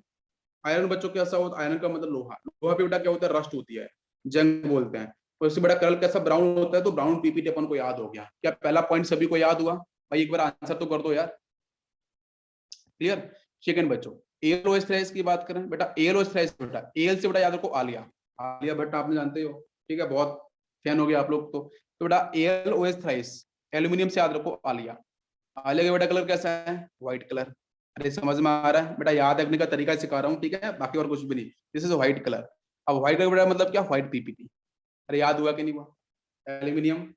आयरन बच्चों कैसा होता है, आयरन का मतलब लोहा, लोहा पे बेटा क्या होता है रस्ट होती है, जंग बोलते हैं, तो इससे बड़ा कलर कैसा ब्राउन होता है, तो ब्राउन पीपीटी अपन को याद हो गया। क्या पहला पॉइंट सभी को याद हुआ भाई, एक बार आंसर तो कर दो यार, क्लियर। सेकंड बच्चों AlOH थ्राइस की बात करें बेटा, AlOH थ्राइस बेटा एल से बेटा याद रखो आलिया, आलिया भट्ट आपने जानते हो, ठीक है, बहुत फैन हो गया आप लोग तो बेटा AlOH थ्राइस एल्यूमिनियम से याद रखो आलिया, आलिया का बेटा कलर कैसा है व्हाइट कलर। अरे समझ में आ रहा है बेटा, याद रखने का तरीका सिखा रहा हूँ, ठीक है, बाकी और कुछ भी नहीं, दिस इज व्हाइट कलर। अब व्हाइट कलर बेटा मतलब क्या, व्हाइट पीपीटी। अरे याद हुआ कि नहीं हुआ, एल्यूमिनियम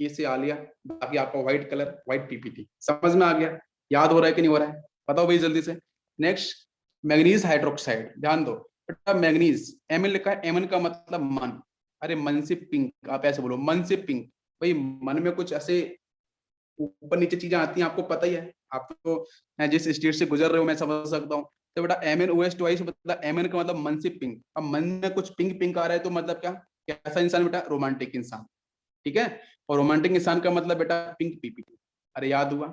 ई से आलिया, बाकी आपका व्हाइट कलर व्हाइट पीपीटी, समझ में आ गया, याद हो रहा है कि नहीं हो रहा है, बताओ भाई जल्दी से। नेक्स्ट मैग्नीज हाइड्रोक्साइड, ध्यान दो बेटा, मैग्नीज एम लिखा है, एमन का मतलब मन, अरे मन से पिंक, आप ऐसे बोलो मन से पिंक, भाई मन में कुछ ऐसे ऊपर नीचे चीजें आती हैं, आपको पता ही है, आप तो जिस स्टेट से गुजर रहे हो मैं समझ सकता हूँ। तो बेटा MnOH ट्वाइस मतलब एमन का मतलब मन से पिंक, अब मन में कुछ पिंक पिंक आ रहा है तो मतलब क्या, कैसा इंसान बेटा, रोमांटिक इंसान, ठीक है, और रोमांटिक इंसान का मतलब बेटा पिंक पीपीटी। अरे याद हुआ,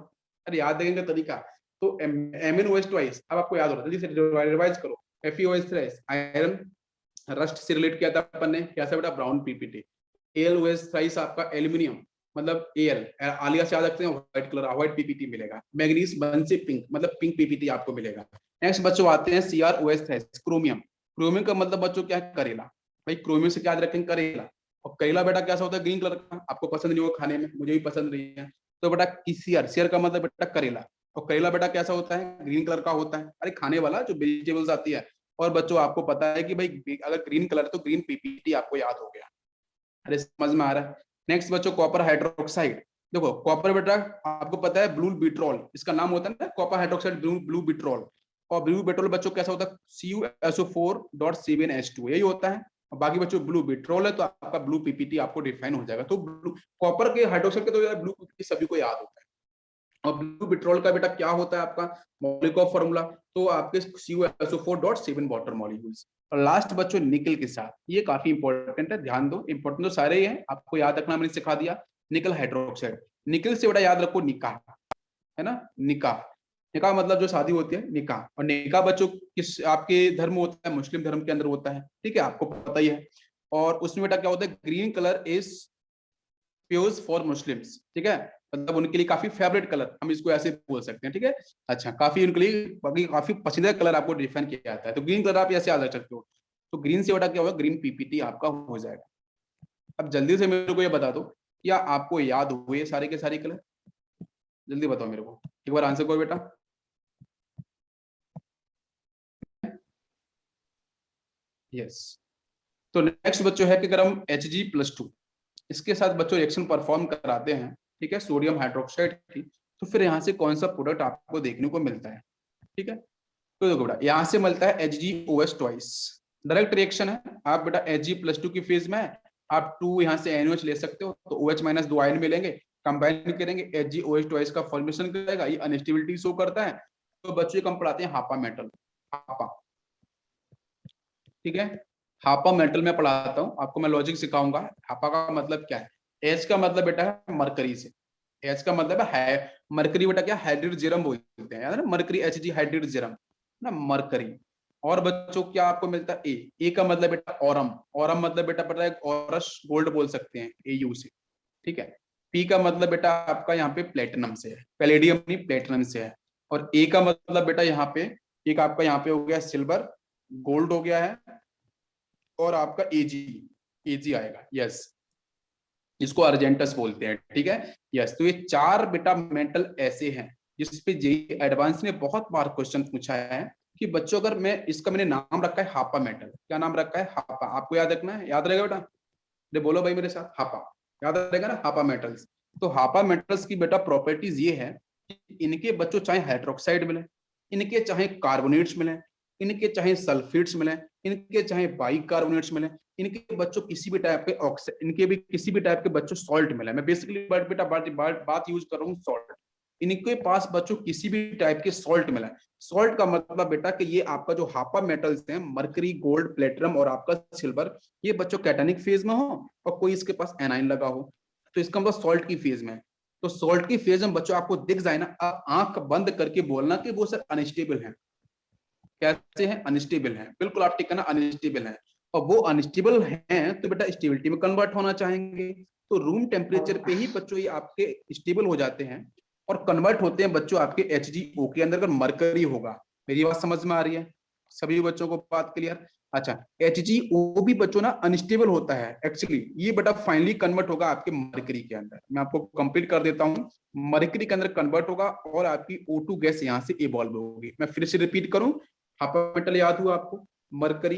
अरे याद देने का तरीका, तो MnOH ट्वाइस, अब आपको याद हो रहा है, जल्दी से रिवाइज करो। FeOH थ्राइस आयरन, रस्ट से रिलेट किया था अपन ने, कैसा बेटा ब्राउन पीपीटी। AlOH थ्राइस आपका एल्यूमिनियम मतलब Al, आलिया से याद रखते हैं व्हाइट कलर, व्हाइट पीपीटी मिलेगा। मैग्नीज मन से पिंक मतलब पिंक पीपीटी आपको मिलेगा। नेक्स्ट बच्चों आते हैं CrOH थ्राइस क्रोमियम, क्रोमियम का मतलब बच्चों क्या है करेला, भाई क्रोमियम से क्या याद रखेंगे करेला, और करेला बेटा कैसा होता है ग्रीन कलर का, आपको पसंद नहीं होगा खाने में, मुझे भी पसंद नहीं है, तो बेटा किसियर, शेयर का मतलब बेटा करेला, और करेला बेटा कैसा होता है ग्रीन कलर का होता है, अरे खाने वाला जो वेजिटेबल्स आती है। और बच्चों आपको पता है कि भाई अगर ग्रीन कलर तो ग्रीन पीपीटी आपको याद हो गया, अरे समझ में आ रहा है। नेक्स्ट बच्चों कॉपर हाइड्रोक्साइड, देखो कॉपर बेटा आपको पता है ब्लू बिट्रोल, इसका नाम होता है ना कॉपर हाइड्रोक्साइड ब्लू बिट्रोल, और ब्लू बिट्रोल बच्चों कैसा होता है CuSO4.7H2 यही होता है, और बाकी बच्चों ब्लू बिट्रोल है तो आपका ब्लू पीपीटी आपको डिफाइन हो जाएगा। तो कॉपर के हाइड्रोक्साइड के तो ब्लू पीपीटी सभी को याद होता है, और ब्लू पेट्रोल का बेटा क्या होता है आपका मॉलिक्यूलर फॉर्मूला, तो आपके CuSO4.7 वाटर मॉलिक्यूल्स। और लास्ट बच्चों निकल के साथ, ये काफी इंपॉर्टेंट है, ध्यान दो, इंपॉर्टेंट तो सारे ही हैं, आपको याद रखना मैंने सिखा दिया। निकल हाइड्रोक्साइड, निकल से बेटा याद रखो निकाह, है ना, निकाह, निकाह मतलब जो शादी होती है निकाह, और निकाह बच्चों किस आपके धर्म में होता है, मुस्लिम धर्म के अंदर होता है, ठीक है, आपको पता ही है। और उसमें बेटा क्या होता है green colour is pure for Muslims, ठीक है, मतलब उनके लिए काफी फेवरेट कलर, हम इसको ऐसे बोल सकते हैं, ठीक है। अच्छा काफी उनके लिए बाकी काफी पसंदीदा कलर आपको डिफाइन किया जाता है, तो ग्रीन कलर आप ऐसे याद रख सकते हो, तो ग्रीन से बेटा क्या होगा ग्रीन पीपीटी आपका हो जाएगा। अब जल्दी से मेरे को ये बता दो, क्या आपको याद हुए सारे के सारे कलर, जल्दी बताओ मेरे को, एक बार आंसर करो बेटा। यस, तो नेक्स्ट बच्चों है कि अगर हम Hg+2 इसके साथ बच्चों रिएक्शन परफॉर्म कराते हैं, ठीक है, सोडियम हाइड्रोक्साइड की, तो फिर यहाँ से कौन सा प्रोडक्ट आपको देखने को मिलता है, ठीक है। तो देखो बेटा यहाँ से मिलता है HgOH ट्वाइस, डायरेक्ट रिएक्शन है, आप बेटा Hg+2 की फेज में आप 2 यहाँ से NOH ले सकते हो, तो OH माइनस 2 आयन मिलेंगे, कंबाइन करेंगे HgOH ट्वाइस का फॉर्मेशन करेगा, ये अनस्टेबिलिटी शो करता है। तो बच्चों को हम पढ़ाते हैं हापा मेटल, हापा, ठीक है, हापा मेटल में पढ़ाता हूँ आपको, मैं लॉजिक सिखाऊंगा। हापा का मतलब क्या है, एच का मतलब बेटा है मरकरी से, एच का मतलब है मरकरी बेटा क्या हाइड्रेट जेरम बोलते हैं, याद है ना, मरकरी Hg हाइड्रेट जेरम ना मरकरी। और बच्चों क्या आपको मिलता है ए का मतलब बेटा ऑरम, ऑरम मतलब बेटा पता है ऑरस गोल्ड बोल सकते हैं AU से, ठीक है। पी का मतलब बेटा आपका यहाँ पे प्लेटिनम से है, पैलेडियम नहीं प्लेटिनम से है। और ए का मतलब बेटा यहाँ पे एक आपका यहाँ पे हो गया सिल्वर, गोल्ड हो गया है, और आपका एजी आएगा, यस, इसको अर्जेंटस बोलते हैं, ठीक है, यस। तो ये 4 बेटा मेटल ऐसे हैं जिसपे जेई एडवांस ने बहुत बार क्वेश्चन पूछा है कि बच्चों अगर मैं इसका मैंने नाम रखा है हापा मेटल, क्या नाम रखा है हापा, आपको याद रखना है, याद रहेगा बेटा, अरे बोलो भाई मेरे साथ हापा, याद रहेगा ना हापा मेटल्स। तो हापा मेटल्स की बेटा प्रॉपर्टीज ये है कि इनके बच्चों चाहे हाइड्रोक्साइड मिले, इनके चाहे कार्बोनेट्स मिले, इनके चाहे सल्फेट्स मिले, इनके चाहे बाइकार्बोनेट्स मिले, इनके बच्चों किसी भी टाइप के ऑक्सीजन, इनके भी किसी भी टाइप के बच्चों सॉल्ट मिले, मैं बेसिकली बेटा बात यूज कर रहा हूँ सॉल्ट, इनके पास बच्चों किसी भी टाइप के सॉल्ट मिला है। सॉल्ट का मतलब बेटा कि ये आपका जो हापा मेटल्स हैं, मरकरी, गोल्ड, प्लेटिनम और आपका सिल्वर, ये बच्चों कैटानिक फेज में हो और कोई इसके पास एनाइन लगा हो, तो इसका मतलब सॉल्ट की फेज में है। तो सॉल्ट की फेज में बच्चों आपको दिख जाए ना, आप आंख बंद करके बोलना कि वो सर अनस्टेबल है। कैसे हैं? अनस्टेबल हैं, बिल्कुल आप ठीक है ना, अनस्टेबल हैं। और वो अनस्टेबल हैं तो बेटा स्टेबिलिटी में कन्वर्ट होना चाहेंगे। तो रूम टेम्परेचर पे ही बच्चों ये आपके स्टेबल हो जाते हैं और कन्वर्ट होते हैं बच्चों आपके HgO के अंदर, अगर मरकरी होगा। मेरी बात समझ में आ रही है सभी बच्चों को? बात क्लियर? अच्छा, HgO भी बच्चों ना अनस्टेबल होता है एक्चुअली, ये बेटा फाइनली कन्वर्ट होगा आपके मरकरी के अंदर। मैं आपको कंप्लीट कर देता हूँ, मरकरी के अंदर कन्वर्ट होगा और आपकी O2 गैस यहाँ से इवॉल्व होगी। मैं फिर से रिपीट करूं, हापा मेटल याद हुआ आपको, मरकरी,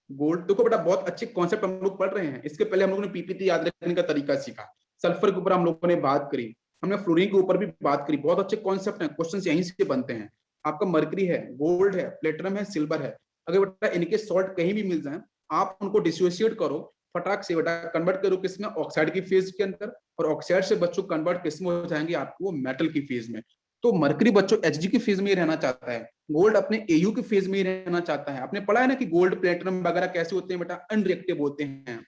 गोल्ड। देखो बेटा बहुत अच्छे कॉन्सेप्ट हम लोग पढ़ रहे हैं। इसके पहले हम लोगों ने पीपीटी याद रखने का तरीका सीखा, सल्फर के ऊपर हम लोगों ने बात करी, हमने फ्लोरीन के ऊपर भी बात करी। बहुत अच्छे कॉन्सेप्ट हैं, क्वेश्चंस यहीं से बनते हैं। आपका मरकरी है, गोल्ड है, प्लेटिनम है, सिल्वर है, अगर बेटा इनके सॉल्ट कहीं भी मिल जाए, आप उनको डिसोसिएट करो फटाक से बेटा, कन्वर्ट करो किसमें? ऑक्साइड की फेज के अंदर, और ऑक्साइड से बच्चों कन्वर्ट किसमें हो जाएंगे? आपको मेटल की फेज में। तो मरकरी बच्चों Hg की फेज में ही रहना चाहता है, गोल्ड अपने Au की फेज में ही रहना चाहता है। आपने पढ़ा है ना कि गोल्ड, प्लेटिनम वगैरह कैसे होते हैं बेटा? अनरिएक्टिव होते हैं,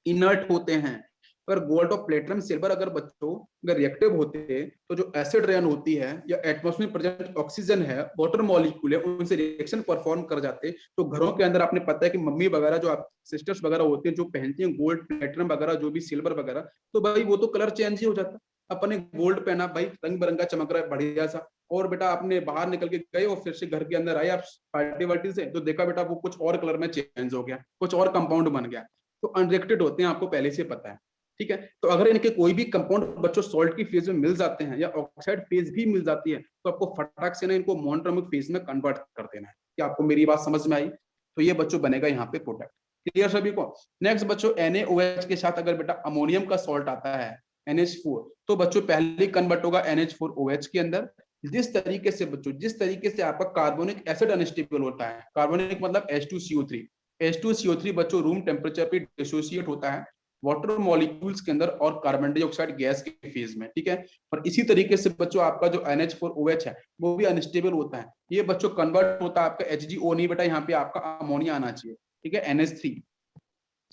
इनर्ट होते हैं। अगर गोल्ड और प्लेटिनम, सिल्वर अगर बच्चों अगर रिएक्टिव होते हैं तो जो एसिड रेन होती है या एटमॉस्फेयर में प्रेजेंट ऑक्सीजन है, वाटर मॉलिक्यूल है, उनसे रिएक्शन परफॉर्म कर जाते हैं। तो घरों के अंदर आपने पता है कि मम्मी वगैरह जो आप सिस्टर्स वगैरह होती हैं जो पहनती हैं गोल्ड, प्लेटिनम वगैरह, जो भी सिल्वर वगैरह, तो भाई वो तो कलर चेंज ही हो जाता। अपने गोल्ड पहना भाई, रंग बिरंगा चमक रहा है बढ़िया सा, और बेटा आपने बाहर निकल के गए और फिर से घर के अंदर आए आप पार्टी वार्टी से, तो देखा बेटा वो कुछ और कलर में चेंज हो गया, कुछ और कंपाउंड बन गया। तो अनरिएक्टेड होते हैं, आपको पहले से पता है। ठीक है, तो अगर इनके कोई भी कंपाउंड बच्चों सॉल्ट की फेज में मिल जाते हैं या ऑक्साइड फेज भी मिल जाती है, तो आपको फटाक से ना इनको मोनोटोनिक फेज में कन्वर्ट कर देना है। क्या आपको मेरी बात समझ में आई? तो ये बच्चों बनेगा यहाँ पे प्रोडक्ट। क्लियर सभी को? नेक्स्ट बच्चों, NaOH के साथ अगर बेटा अमोनियम का सॉल्ट आता है NH4, तो बच्चों पहले कन्वर्ट होगा NH4OH के अंदर। जिस तरीके से बच्चों, जिस तरीके से आपका कार्बोनिक एसिड अनस्टेबल होता है, कार्बोनिक मतलब H2CO3, H2CO3 बच्चों रूम टेम्परेचर पे डिसोसिएट होता है वाटर मॉलिक्यूल्स के अंदर और कार्बन डाइऑक्साइड गैस के फेज में। ठीक है, और इसी तरीके से बच्चों आपका जो NH4OH है वो भी अनस्टेबल होता है। ये बच्चों कन्वर्ट होता है आपका HgO नहीं बेटा, यहाँ पे आपका अमोनिया आना चाहिए। ठीक है, NH3,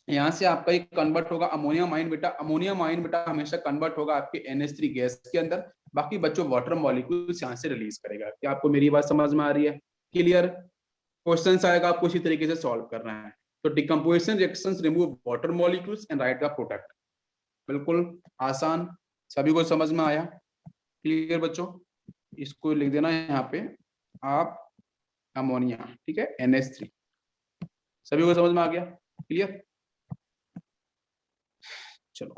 यहाँ से आपका एक कन्वर्ट होगा अमोनियम आयन बेटा, अमोनियम आयन बेटा हमेशा कन्वर्ट होगा आपके NH3 गैस के अंदर। बाकी बच्चों वाटर मॉलिक्यूल्स यहाँ से रिलीज करेगा। क्या आपको मेरी बात समझ में आ रही है? क्लियर? क्वेश्चन आएगा, आपको इसी तरीके से सॉल्व करना है। तो decomposition reactions remove water molecules and right the product. बिल्कुल आसान, सभी को समझ में आया? क्लियर बच्चों? इसको लिख देना यहाँ पे आप अमोनिया, ठीक है, NH3। सभी को समझ में आ गया? क्लियर? चलो